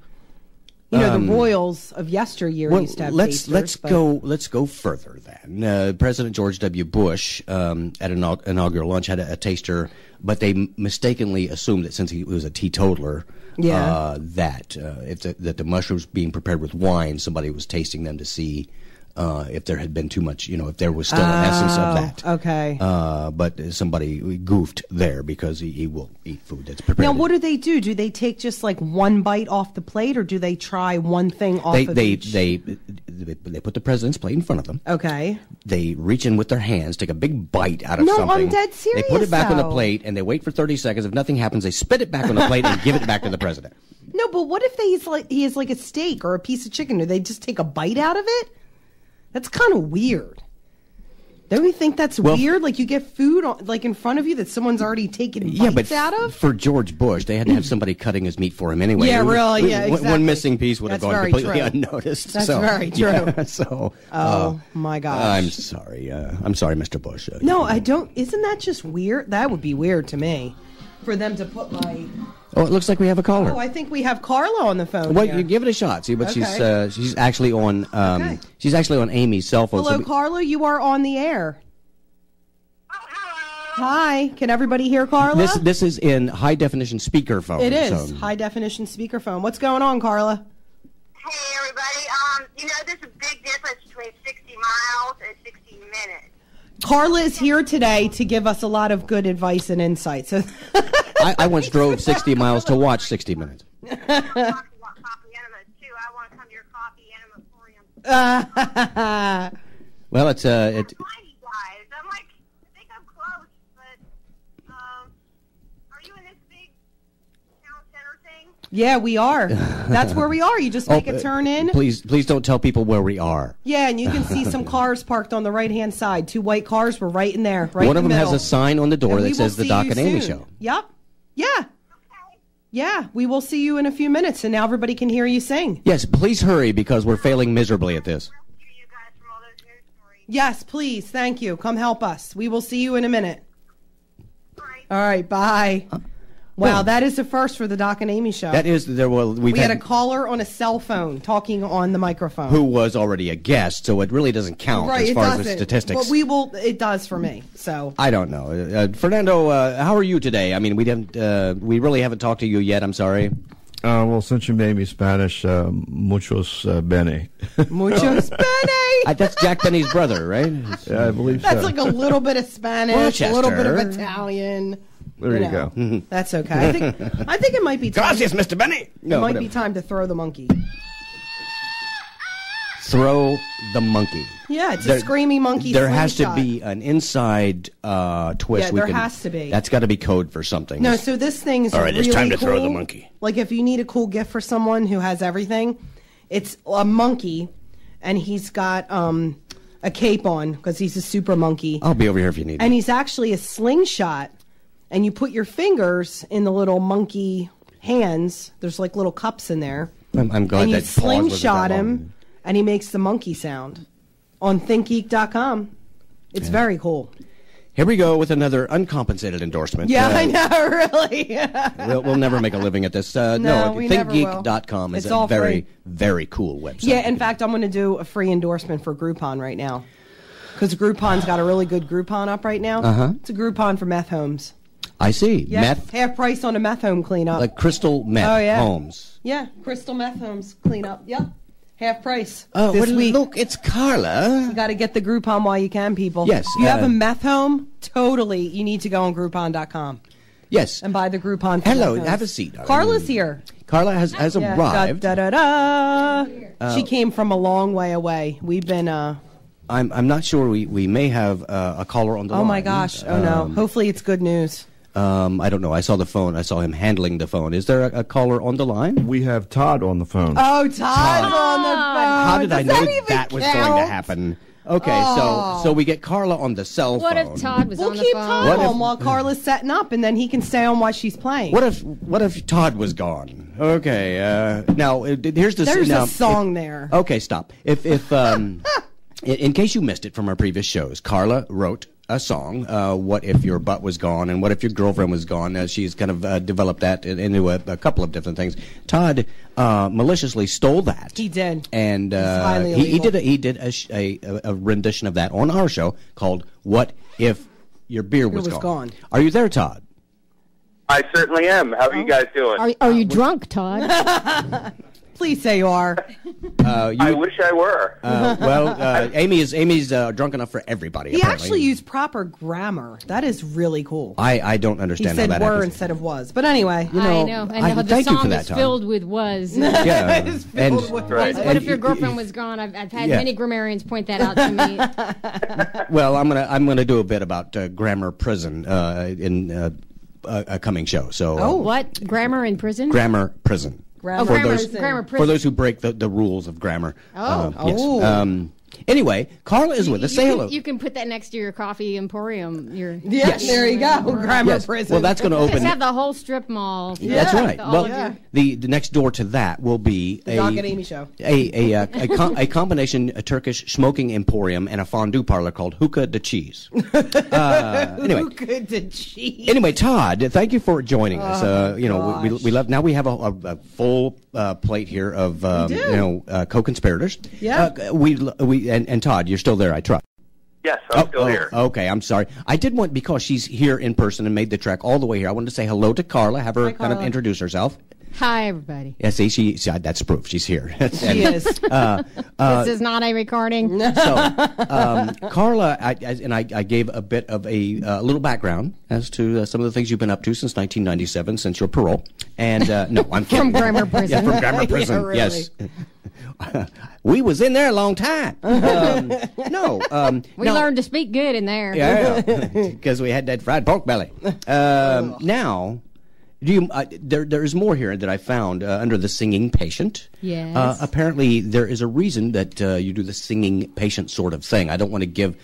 the royals of yesteryear used to have tasters. Let's go further then. President George W. Bush at an inaugural lunch had a taster, but they mistakenly assumed that since he was a teetotaler, that the mushrooms being prepared with wine, somebody was tasting them to see if there had been too much, if there was still an essence of that. Okay. But somebody goofed there because he will eat food that's prepared. Now, what do? Do they take just like one bite off the plate, or do they try one thing off of each? They put the president's plate in front of them. Okay. They reach in with their hands, take a big bite out of something. No, I'm dead serious. They put it back on the though. plate, and they wait for 30 seconds. If nothing happens, they spit it back on the plate and give it back to the president. No, but what if he has like a steak or a piece of chicken? Do they just take a bite out of it? That's kind of weird. Don't you think that's weird? Like you get food in front of you that someone's already taken bites out of? For George Bush, they had to have somebody cutting his meat for him anyway. Yeah, really. Yeah, exactly. One missing piece would have That's gone very completely true. unnoticed. That's very true. Yeah, oh my gosh. I'm sorry. I'm sorry, Mr. Bush. No, I don't. Isn't that just weird? That would be weird to me, for them to put my. Oh, it looks like we have a caller. Oh, I think we have Carla on the phone. Well, here. you give it a shot. See, but Okay. she's actually on Okay. she's actually on Amy's cell phone. Hello, so Carla. You are on the air. Oh, hello. Hi. Can everybody hear Carla? this is in high definition speakerphone. It is so- high definition speakerphone. What's going on, Carla? Hey, everybody. There's a big difference between 60 miles and 60 minutes. Carla is here today to give us a lot of good advice and insight. So, I once drove 60 miles to watch 60 Minutes. I want coffee enemas, too. I want to come to your coffee enema. Well, it's Tiny guys. I'm like, I think I'm close, but are you in this big town center thing? yeah, we are. That's where we are. You just make a turn in. Please don't tell people where we are. Yeah, and you can see some cars parked on the right-hand side. 2 white cars were right in there, right One in of the them middle. has a sign on the door And we that says will the see Doc you and Amy soon. Show. Yep. Yeah. Okay. Yeah, we will see you in a few minutes, and now everybody can hear you sing. Yes, please hurry because we're failing miserably at this. Rescue you guys from all those news stories. Yes, please. Thank you. Come help us. We will see you in a minute. Right. All right, bye. Wow, that is the first for the Doc and Amy Show. That is there. Well, we had a caller on a cell phone talking on the microphone. who was already a guest, so it really doesn't count Right, as it far as doesn't. the statistics. But it does for me. So I don't know, Fernando. How are you today? I mean, we really haven't talked to you yet. I'm sorry. Well, since you made me Spanish, muchos bene. muchos bene. That's Jack Benny's brother, right? Yeah, I believe That's so. like a little bit of Spanish, a little bit of Rochester. Italian. There you know. go. That's okay. I think it might be time. Gracias, Mr. Benny. It No, might whatever. be time to throw the monkey. Throw the monkey. Yeah, it's a screamy monkey. There has to slingshot. be an inside twist. Yeah, there has to be. That's got to be code for something. No, so this thing is All right, really it's time to cool. throw the monkey. Like if you need a cool gift for someone who has everything, it's a monkey, and he's got a cape on because he's a super monkey, I'll be over here if you need and me. he's actually a slingshot, and you put your fingers in the little monkey hands. There's like little cups in there, I'm glad and you that pause wasn't slingshot that long. him, and he makes the monkey sound on ThinkGeek.com. It's very cool. Here we go with another uncompensated endorsement. Yeah, I know, really. We'll never make a living at this. No, we never will. ThinkGeek.com is It's a all very, free. very cool website. Yeah, in fact, I'm going to do a free endorsement for Groupon right now. Because Groupon's got a really good Groupon up right now. Uh-huh. It's a Groupon for meth homes. I see. Yeah, Meth, half price on a meth home cleanup. like crystal meth Oh, yeah. homes. Yeah, Crystal Meth Homes cleanup. Yep. Half price Oh, this well, week. look, it's Carla. You got to get the Groupon while you can, people. Yes, If you have uh, a meth home, totally, you need to go on Groupon.com Yes. and buy the Groupon for Hello, meth homes. have a seat. Carla's here. Carla has Yeah. arrived. Da-da-da. She came from a long way away. We've been... I'm not sure. We may have a caller on the line. Oh my gosh! Oh no! Hopefully it's good news. I don't know. I saw the phone. I saw him handling the phone. Is there a caller on the line? We have Todd on the phone. Oh, Todd's on the phone. How did I Does know even that was going to count? happen? Okay, so we get Carla on the cell What phone. if Todd was We'll on the keep phone? Todd What if- on while Carla's setting up, and then he can stay on while she's playing. What if Todd was gone? Okay, now here's the There's now, a song there. Okay, stop. If in case you missed it from our previous shows, Carla wrote a song, What If Your Butt Was Gone and What If Your Girlfriend Was Gone. She's kind of developed that into a couple of different things. Todd maliciously stole that. He did. And highly he illegal. did a rendition of that on our show called What If Your Beer Was Gone. Are you there, Todd? I certainly am. How are you guys doing? Are you drunk, Todd? Please say you are. I wish I were. Amy's drunk enough for everybody. He apparently. actually used proper grammar. That is really cool. I don't He understand said how that were happens. instead of was. But anyway. I know. And the thank you for song that, is Tom. filled with was. Yeah, It's filled with Right. What if your girlfriend was gone? I've had Yeah. many grammarians point that out to me. Well, I'm gonna do a bit about grammar prison in a coming show. So What? Grammar in prison? grammar prison. Oh, For grammar, those- grammar prison. For those who break the rules of grammar. Oh. Yes. Oh. Anyway, Carla is with us. Say hello. You can put that next to your coffee emporium. Yeah, Yes. there you go. Grammar Yes. prison. Well, that's going to Just open. have the whole strip mall. That's right. All Well, of your- the next door to that will be The Doc and Amy show. a combination a Turkish smoking emporium and a fondue parlor called Hookah de Cheese. Anyway. Who could the cheese? Anyway, Todd, thank you for joining us. We gosh. love. Now we have a full plate here of co-conspirators. Yeah. And Todd, you're still there, I trust. Yes, I'm still here. Okay, I'm sorry. I did want, because she's here in person and made the trek all the way here, I wanted to say hello to Carla, have her Hi, kind of Carla. introduce herself. Hi, everybody. Yeah, see, that's proof. She's here. She is. This is not a recording. So, Carla, I gave a bit of a little background as to some of the things you've been up to since 1997, since your parole. And no, I'm kidding. From grammar prison. Yeah, from grammar Yeah, prison. really. Yes. We was in there a long time. We now- learned to speak good in there. Yeah, because we had that fried pork belly. Now, do you? There is more here that I found under the singing patient. Yes. Apparently, there is a reason that you do the singing patient sort of thing. I don't want to give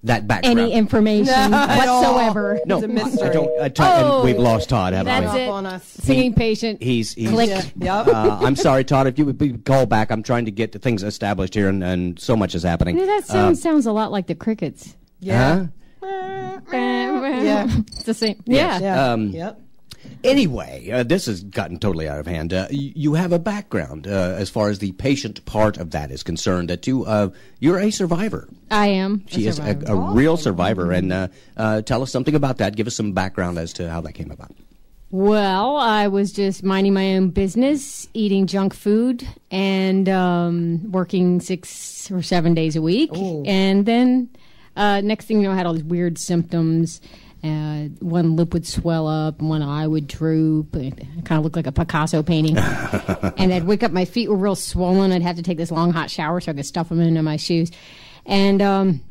that background. Any information At all. whatsoever. No, It's a mystery. I don't. Oh, and we've lost Todd, haven't That's we? it. on us. Singing patient. He's Click. Yeah. Yep. I'm sorry, Todd. If you would be called back, I'm trying to get the things established here, and so much is happening. Yeah, that sounds a lot like the crickets. Yeah. Yeah. It's the same. Yeah. Yeah. Um, Yep. Anyway, this has gotten totally out of hand. You have a background as far as the patient part of that is concerned. That you're a survivor. I am. She is survivor. a real survivor, and tell us something about that. Give us some background as to how that came about. Well, I was just minding my own business, eating junk food, and working 6 or 7 days a week. Ooh. And then next thing you know, I had all these weird symptoms. One lip would swell up, one eye would droop. It kind of looked like a Picasso painting. And I'd wake up, my feet were real swollen. I'd have to take this long hot shower so I could stuff them into my shoes. And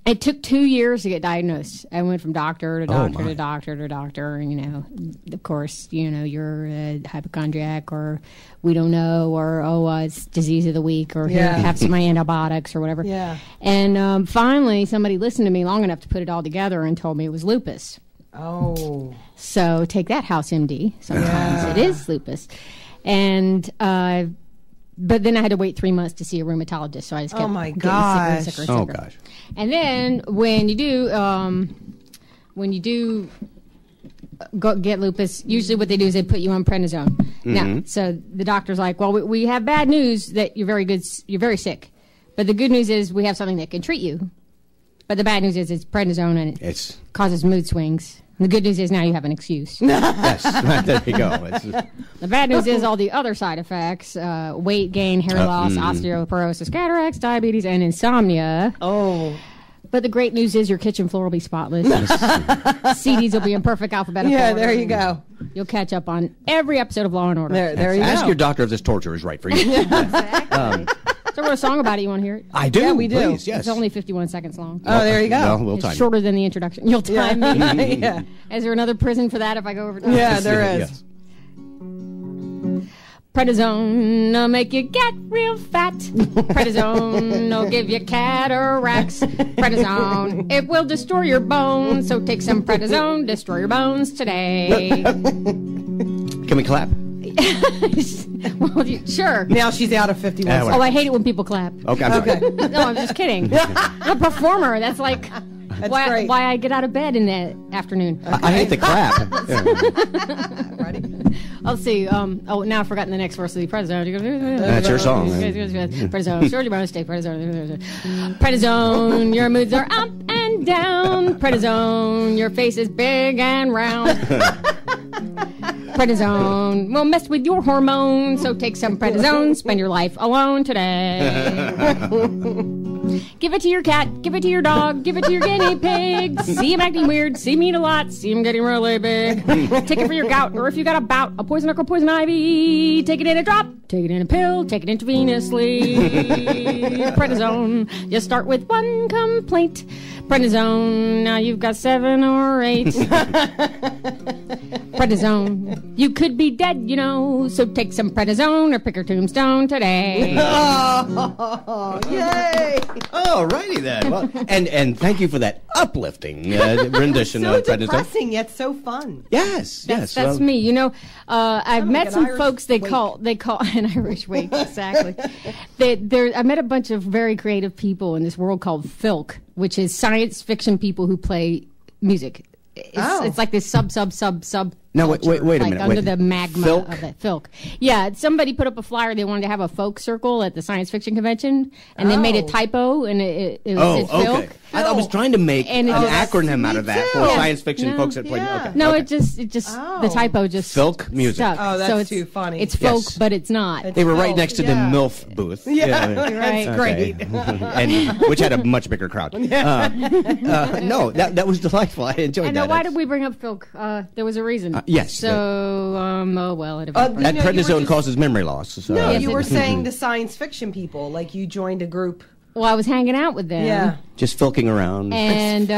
it took 2 years to get diagnosed. I went from doctor to doctor my. to doctor to doctor. And, of course, you're a hypochondriac, or we don't know, or, it's disease of the week, or here, Yeah. have some of my antibiotics or whatever. Yeah. And finally, somebody listened to me long enough to put it all together and told me it was lupus. Oh. So take that, House MD. Sometimes it is lupus. And but then I had to wait 3 months to see a rheumatologist. So I just kept Oh, my getting gosh. sicker and sicker Oh and sicker. gosh. And then when you do get lupus, usually what they do is they put you on prednisone. Now, so the doctor's like, well, we have bad news that you're very sick, but the good news is we have something that can treat you. But the bad news is it's prednisone and it It's causes mood swings. And the good news is now you have an excuse. yes. There you go. It's- The bad news is all the other side effects: weight gain, hair loss, osteoporosis, cataracts, diabetes, and insomnia. Oh. But the great news is your kitchen floor will be spotless. CDs will be in perfect alphabetical Yeah, order. there you go. You'll catch up on every episode of Law and Order. There you Ask go. your doctor if this torture is right for you. Exactly. So we're a song about it. You want to hear it? I do. Yeah, we do. Please, yes. It's only 51 seconds long. Oh, there you go. Well, we'll It's time it. shorter than the introduction. You'll time me. Yeah. Is there another prison for that if I go over time? Yeah, there is. Yes. Prednisone make you get real fat. Prednisone will give you cataracts. Prednisone, it will destroy your bones. So take some prednisone, destroy your bones today. Can we clap? Well, sure. Now she's out of 51. whatever. Oh, I hate it when people clap. Okay, I'm sorry. No, I'm just kidding. I'm a performer. That's like great. why I get out of bed in the afternoon. I hate the clap. Yeah. Ready? I'll see. Now I've forgotten the next verse of the prednisone. That's your song. Prednisone, short your bonus, take prednisone. Prednisone, your moods are up and down. Prednisone, your face is big and round. Prednisone will mess with your hormones, so take some prednisone. Spend your life alone today. Give it to your cat, give it to your dog, give it to your guinea pig. See him acting weird, see him eat a lot, see him getting really big. Take it for your gout, or if you got a bout of poison oak or poison ivy. Take it in a drop, take it in a pill, take it intravenously. Prednisone, you start with one complaint. Prednisone, now you've got 7 or 8. Prednisone, you could be dead, you know, so take some prednisone or pick your tombstone today. Oh, yay! All righty then. Well, and thank you for that uplifting rendition So of prednisone. depressing yet so fun. Yes, That's well, me. You know, I've met an some Irish folks they wake. call an Irish wake, exactly. I met a bunch of very creative people in this world called Filk, which is science fiction people who play music. It's like this sub. No, wait a culture, minute, Under wait. the magma Filk? of it. Filk. Yeah, somebody put up a flyer. They wanted to have a folk circle at the science fiction convention, and they made a typo, and it said Filk. okay. I was trying to make And an it just- acronym out of that for Yeah. science fiction No. folks that play. Yeah. Okay. No, okay. it just the typo just Folk music. stuck. Oh, that's so it's, too funny. It's folk, Yes. but it's not. They were right Filk, next to yeah. the MILF booth. Yeah, Right. that's great. and which had a much bigger crowd. No, that was delightful. I enjoyed And that. why did we bring up Filk? There was a reason. yes. So, oh well, it Uh, evaporated. that You know, you were prednisone just- causes memory loss. So. No, Yes, you it- were saying the science fiction people, like you joined a group. Well, I was hanging out with them. Yeah. Just filking around. And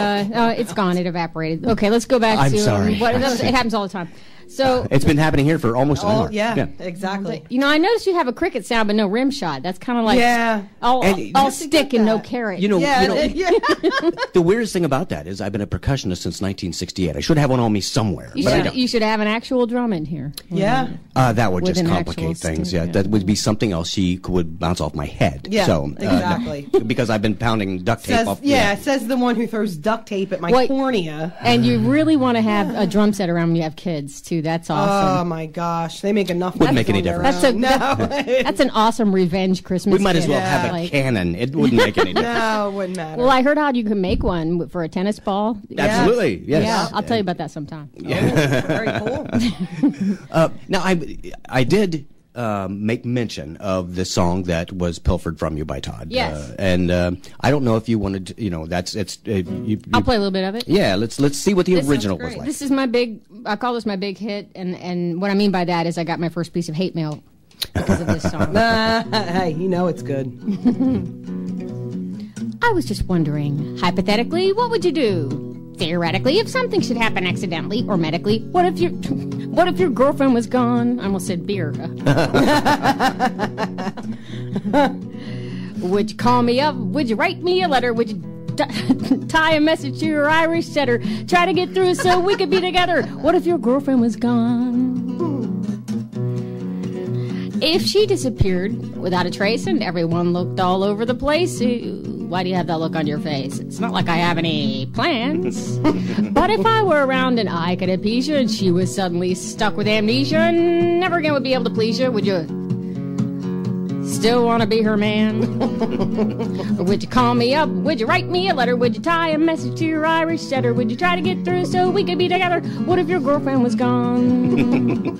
it's gone. It evaporated. Okay, let's go back I'm to sorry. What, it happens all the time. So, It's been happening here for almost an hour. Yeah, exactly. you know, I noticed you have a cricket sound, but no rim shot. That's kind of like Yeah. all And- stick and no carrot. You know, Yeah, you know the weirdest thing about that is I've been a percussionist since 1968. I should have one on me somewhere, but I don't. you should have an actual drum in here. Yeah. That would With just an complicate actual things. stick, Yeah, yeah. that would be something else she would bounce off my head. Yeah, so, exactly. because I've been pounding duct tape Says, off. says the one who throws duct tape at my Wait. cornea. And you really want to have a drum set around when you have kids too. That's awesome. Oh my gosh, they make enough. Wouldn't money make any on their difference. own. That's an awesome revenge Christmas. We might as well gift. have a Like- cannon. It wouldn't make any difference. No, it wouldn't matter. Well, I heard how you can make one for a tennis ball. Absolutely, yes. Yeah, I'll tell you about that sometime. Very cool. Now, I did make mention of the song that was pilfered from you by Todd. Yes. And I don't know if you wanted to, I'll play a little bit of it. Yeah, let's see what the This original sounds was great. like. This is I call this my big hit, and what I mean by that is I got my first piece of hate mail because of this song. Hey, you know it's good. I was just wondering, hypothetically, what would you do? Theoretically, if something should happen accidentally or medically, what if your girlfriend was gone? I almost said beer. Would you call me up? Would you write me a letter? Would you tie a message to your Irish setter? Try to get through so we could be together. What if your girlfriend was gone? If she disappeared without a trace and everyone looked all over the place, why do you have that look on your face? It's not like I have any plans. But if I were around and I could appease you and she was suddenly stuck with amnesia and never again would be able to please you, would you still want to be her man? Or would you call me up? Would you write me a letter? Would you tie a message to your Irish setter? Would you try to get through so we could be together? What if your girlfriend was gone?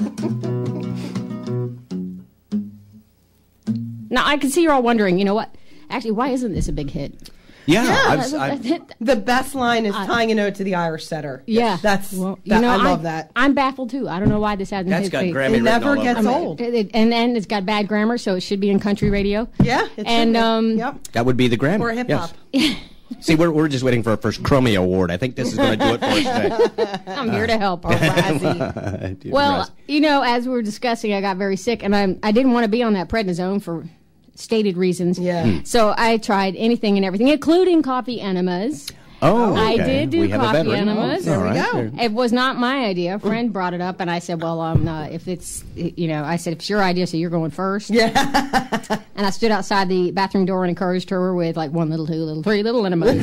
Now, I can see you're all wondering, you know what? Actually, why isn't this a big hit? The best line is tying a note to the Irish setter. Yeah. That's, I love that. I'm baffled too. I don't know why this hasn't That's hit got me. Grammy It written never all gets over it. old. And it's got bad grammar, so it should be in country radio. Yeah. It And, should be. yep. That would be the Grammy. Or hip hop. Yes. See, we're just waiting for our first Chromie Award. I think this is going to do it for us today. I'm here to help. Well, as we were discussing, I got very sick, and I didn't want to be on that prednisone for stated reasons. Yeah. So I tried anything and everything, including coffee enemas. Oh, okay. I did do We have a coffee veteran. enemas. There we All go. right. It was not my idea. A friend brought it up, and I said, well, if it's, I said, if it's your idea, so you're going first. Yeah. And I stood outside the bathroom door and encouraged her with like 1 little, 2 little, 3 little enemas.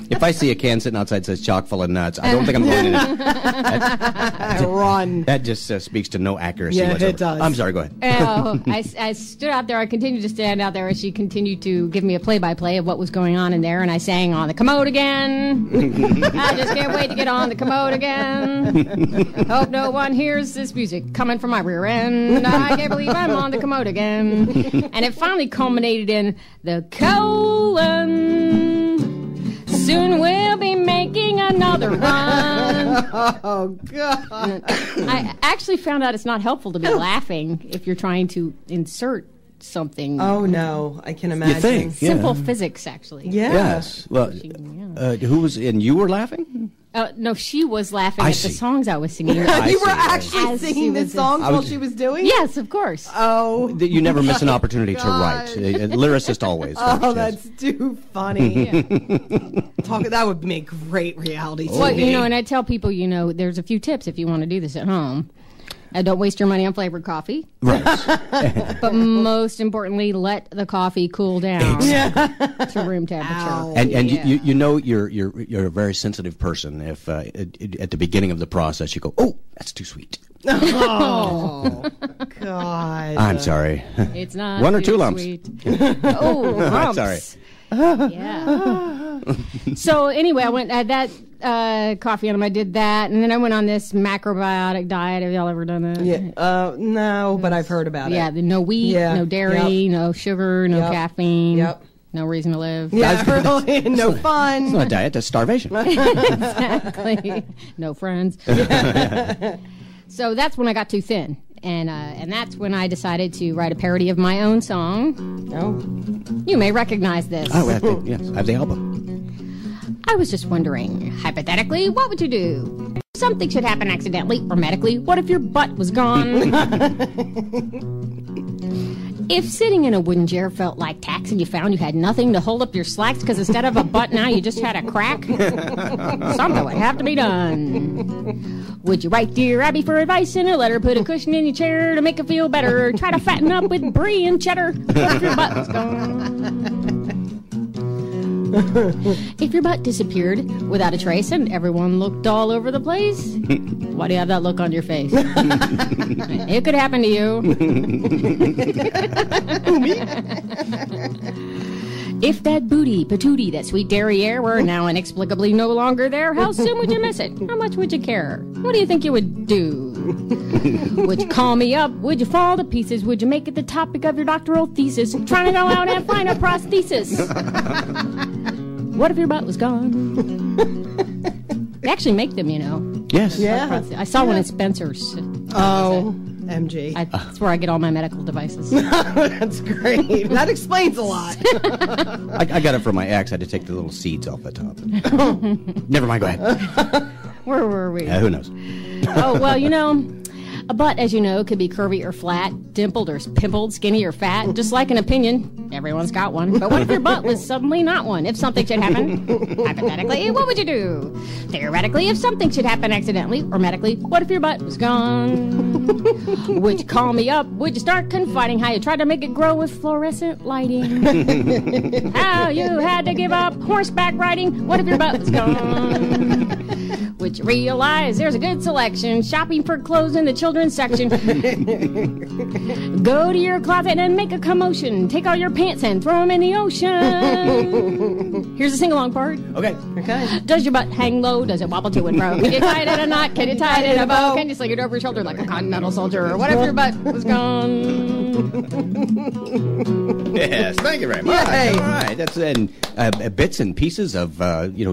If I see a can sitting outside that says chock full of nuts, I don't think I'm going in it. Run. That just speaks to no accuracy Yeah, whatsoever. it does. I'm sorry, go ahead. I stood out there. I continued to stand out there as she continued to give me a play-by-play of what was going on in there, and I sang on the commode again. I just can't wait to get on the commode again. Hope no one hears this music coming from my rear end. I can't believe I'm on the commode again. And it finally culminated in the colon. Soon we'll be making another run. Oh, God. I actually found out it's not helpful to be laughing if you're trying to insert something. Oh, no. I can imagine. You think? Yeah. Simple physics, actually. Yeah. Yes. Well, who was, and you were laughing? No, she was laughing I at see. the songs I was singing. I You were see. actually As she singing the was- songs I while was- she was doing it? Yes, of course. Oh. You never miss an opportunity to write. A lyricist always. Oh, Yes. that's too funny. That would make great reality TV. Well, and I tell people, there's a few tips if you want to do this at home. Don't waste your money on flavored coffee. Right. But most importantly, let the coffee cool down to room temperature. Ow. And you're a very sensitive person if at the beginning of the process you go, oh, that's too sweet. Oh, God. I'm sorry. It's not 1 or too 2 lumps. sweet. Oh, lumps. Sorry. Yeah. So anyway, I went at that coffee enema. I did that, and then I went on this macrobiotic diet. Have y'all ever done that? Yeah. No, but I've heard about Yeah, it. no wheat, Yeah. no dairy, no sugar, no Yep. caffeine, Yep. no reason to live. Yeah, really. No fun. It's not a diet, that's starvation. Exactly. No friends. So that's when I got too thin. And that's when I decided to write a parody of my own song. Oh. You may recognize this. Oh, yes, I have the album. I was just wondering, hypothetically, what would you do? If something should happen accidentally or medically, what if your butt was gone? If sitting in a wooden chair felt like tax and you found you had nothing to hold up your slacks because instead of a butt now you just had a crack, something would have to be done. Would you write Dear Abby for advice in a letter, put a cushion in your chair to make it feel better, try to fatten up with brie and cheddar? What if your butt was gone? If your butt disappeared without a trace and everyone looked all over the place, why do you have that look on your face? It could happen to you. If that booty, patootie, that sweet derriere were now inexplicably no longer there, how soon would you miss it? How much would you care? What do you think you would do? Would you call me up? Would you fall to pieces? Would you make it the topic of your doctoral thesis? Trying to go out and find a prosthesis. What if your butt was gone? They actually make them, Yes. Yeah. I saw one at Spencer's. Oh, MG. That's where I get all my medical devices. That's great. That explains a lot. I got it from my ex. I had to take the little seeds off the top. Never mind, go ahead. Where were we? Who knows? Oh, well, a butt, as you know, could be curvy or flat, dimpled or pimpled, skinny or fat. Just like an opinion, everyone's got one. But what if your butt was suddenly not one? If something should happen, hypothetically, what would you do? Theoretically, if something should happen accidentally or medically, what if your butt was gone? Would you call me up? Would you start confiding how you tried to make it grow with fluorescent lighting? How you had to give up horseback riding? What if your butt was gone? Would you realize there's a good selection shopping for clothes in the children's section? Go to your closet and make a commotion. Take all your pants and throw them in the ocean. Here's a sing-along part. Okay. Okay. Does your butt hang low? Does it wobble to and fro? Can you tie it in a knot? Can you tie it in a bow? Can you sling it over your shoulder like a continental soldier? Or what if your butt was gone? Yes, thank you very much. Yay. All right, that's and bits and pieces of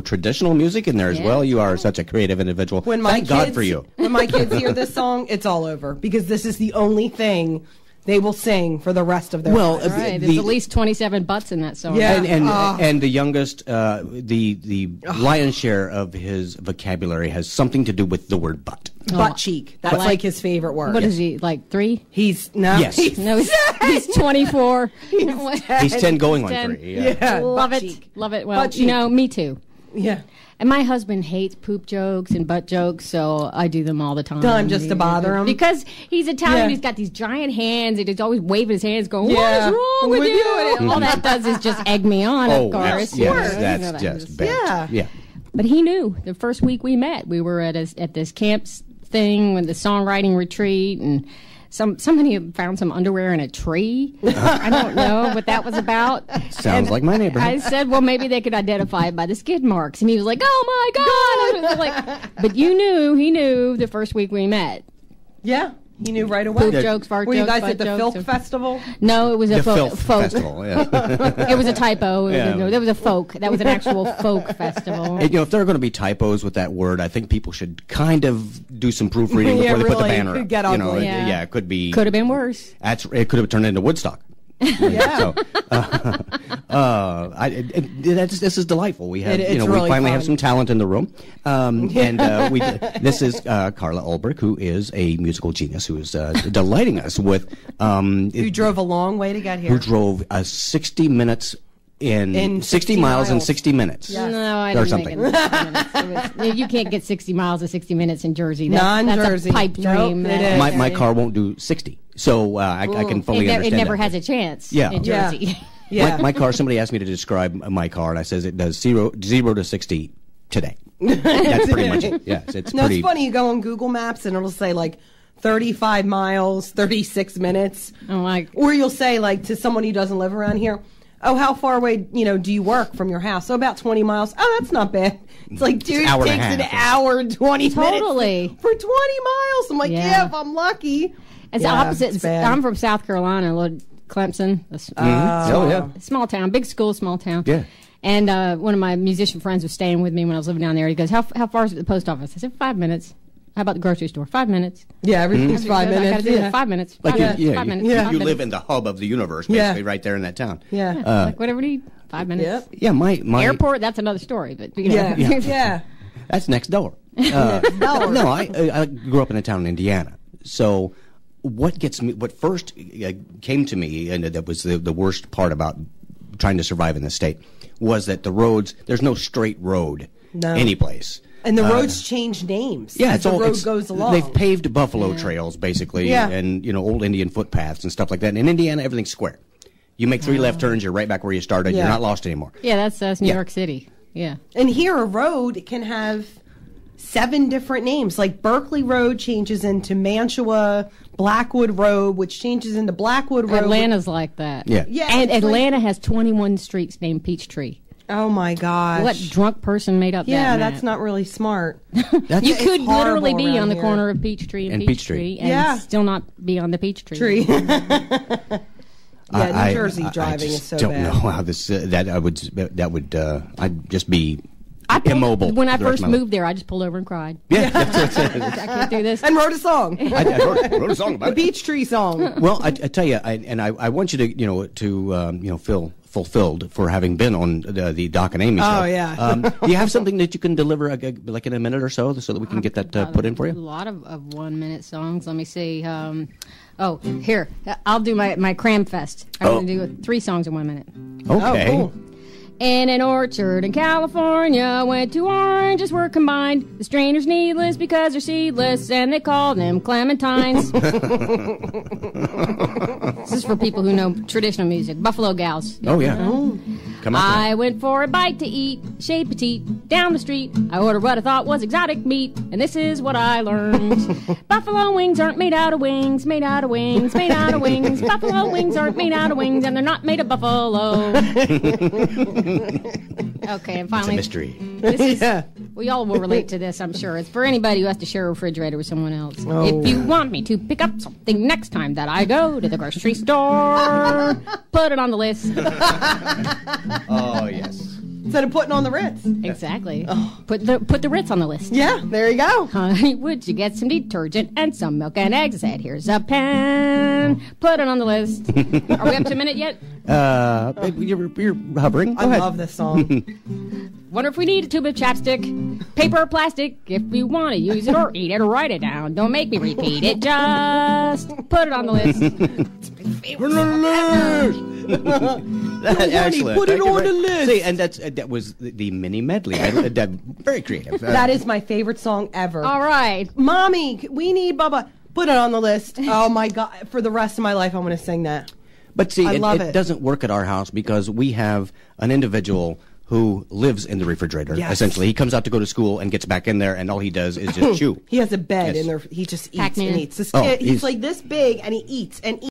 traditional music in there as well. You are such a creative individual. Thank God for you. When my kids hear this song, it's all over because this is the only thing they will sing for the rest of their lives. Right. There's at least 27 butts in that song. Yeah. And the youngest, the lion's share of his vocabulary has something to do with the word butt. Butt cheek. That's like his favorite word. What is he, like 3? He's no. Yes. No, he's 24. He's 10 going on 10. 3. Yeah. Yeah, Love butt it. cheek. Love it. Well, Butt cheek. me too. Yeah. And my husband hates poop jokes and butt jokes, so I do them all the time. Done just to bother him. Because he's Italian, Yeah. he's got these giant hands, and he's always waving his hands, going, Yeah. "What is wrong with you?" And all that does is just egg me on, of course. Yes, You that's know that just is- bad. Yeah. Yeah. But he knew the first week we met. We were at this camp thing with the songwriting retreat, and somebody found some underwear in a tree. I don't know what that was about. Sounds like my neighborhood. I said, well, maybe they could identify it by the skid marks. And he was like, oh, my God. I was like, but he knew the first week we met. Yeah. He knew right away. Poop jokes, fart Were you jokes, guys butt at the jokes, Filk Festival? No, it was a The folk. Filth Festival. Yeah. It was a typo. Yeah. There was a folk. That was an actual folk festival. And, if there are going to be typos with that word, I think people should kind of do some proofreading Yeah, before they put the really. banner Could up. get ugly. Yeah. It could be. Could have been worse. It could have turned into Woodstock. Yeah. This is delightful. We have, It's we really finally have fun. some talent in the room, and this is Carla Ulbrich, who is a musical genius, who is delighting us with. Who drove a long way to get here. Who drove 60 minutes in 60 miles in 60 minutes. Yes. No, I Or didn't something. make it in 60 minutes. You can't get 60 miles in 60 minutes in Jersey. That's Non-Jersey. a pipe Nope, dream. it is. My car won't do 60, so I can fully It understand never that. has a chance Yeah. in Yeah. Jersey. Yeah. My car, somebody asked me to describe my car, and I says it does 0 to 60 today. That's pretty much it. Yes, it's No, pretty. it's funny. You go on Google Maps and it'll say like 35 miles, 36 minutes. I'm like, Or you'll say like to someone who doesn't live around here, oh, how far away, do you work from your house? Oh, about 20 miles. Oh, that's not bad. It's like, dude, it an hour and a takes an half. hour and 20 Totally. minutes for 20 miles. I'm like, Yeah. yeah, if I'm lucky. it's Yeah, opposite. it's bad. I'm from South Carolina, little Clemson. Oh, yeah. Small town, big school, small town. Yeah. And one of my musician friends was staying with me when I was living down there. He goes, how far is it to the post office? I said, 5 minutes. How about the grocery store? 5 minutes. Yeah, everything's 5 I gotta minutes. do Yeah. it. 5 minutes. Like 5 you, minutes. 5 minutes. you 5 live minutes. in the hub of the universe, Yeah. basically, right there in that town. Yeah. Like whatever you need. 5 minutes. Yep. Yeah, my Airport, that's another story. But Yeah. Yeah. That's next door. No, I grew up in a town in Indiana. So what first came to me, and that was the worst part about trying to survive in the state, was that the roads, there's no straight road anyplace. And the roads change names Yeah, as the road goes along. They've paved buffalo trails, basically, Yeah. and old Indian footpaths and stuff like that. And in Indiana, everything's square. You make 3 left turns, you're right back where you started. Yeah. You're not lost anymore. Yeah, that's New Yeah. York City. Yeah. And here, a road can have 7 different names. Like Berkeley Road changes into Mantua, Blackwood Road, which changes into Blackwood Road. Atlanta's like that. Yeah. Yeah, And it's like- Atlanta has 21 streets named Peachtree. Oh my gosh. What drunk person made up that Yeah, map? that's not really smart. That's You It's could literally horrible be around on the here. corner of Peachtree and And Peachtree and Yeah. still not be on the Peachtree. Tree. Yeah, New Jersey I driving just is so don't bad. know how this I'd just be immobile. When I the rest first of my life. moved there, I just pulled over and cried. Yeah, I can't do this. And wrote a song. I wrote a song about The it. Beach Tree song. Well, I tell you, I want you to feel fulfilled for having been on the Doc and Amy show. Oh, yeah. Do you have something that you can deliver like in a minute or so that we can get that put in for A you? lot of 1 minute songs. Let me see. Here. I'll do my Cram Fest. I'm going to do 3 songs in 1 minute. Okay. Oh, cool. In an orchard in California, when 2 oranges were combined. The strainer's needless because they're seedless, and they called them clementines. This is for people who know traditional music. Buffalo Gals. Oh yeah. Come on. I went for a bite to eat, chez petite, down the street. I ordered what I thought was exotic meat, and this is what I learned. Buffalo wings aren't made out of wings, made out of wings, made out of wings. Buffalo wings aren't made out of wings, and they're not made of buffalo. Okay, and It's a finally, mystery. this is, Yeah. We all will relate to this, I'm sure. It's for anybody who has to share a refrigerator with someone else. Oh. If you want me to pick up something next time that I go to the grocery store, put it on the list. Oh, yes. Instead of putting on the Ritz. Exactly. Put the Ritz on the list. Yeah, there you go. Honey, would you get some detergent and some milk and eggs? Said, here's a pen. Put it on the list. Are we up to a minute yet? You're hovering. Go I ahead. love this song. Wonder if we need a tube of chapstick, paper or plastic, if we want to use it or eat it or write it down. Don't make me repeat it. Just put it on the list. Excellent. put it Thank you on very- the list. See, and that was the mini medley. Very creative. That is my favorite song ever. All right. Mommy, we need Bubba. Put it on the list. Oh my God. For the rest of my life, I'm going to sing that. But see, I love it. it doesn't work at our house because we have an individual who lives in the refrigerator. Yes. Essentially, he comes out to go to school and gets back in there, and all he does is just chew. He has a bed Yes. in there. He just eats Pac-Man. and eats. This Oh, kid, he's he's- like this big, and he eats and eats.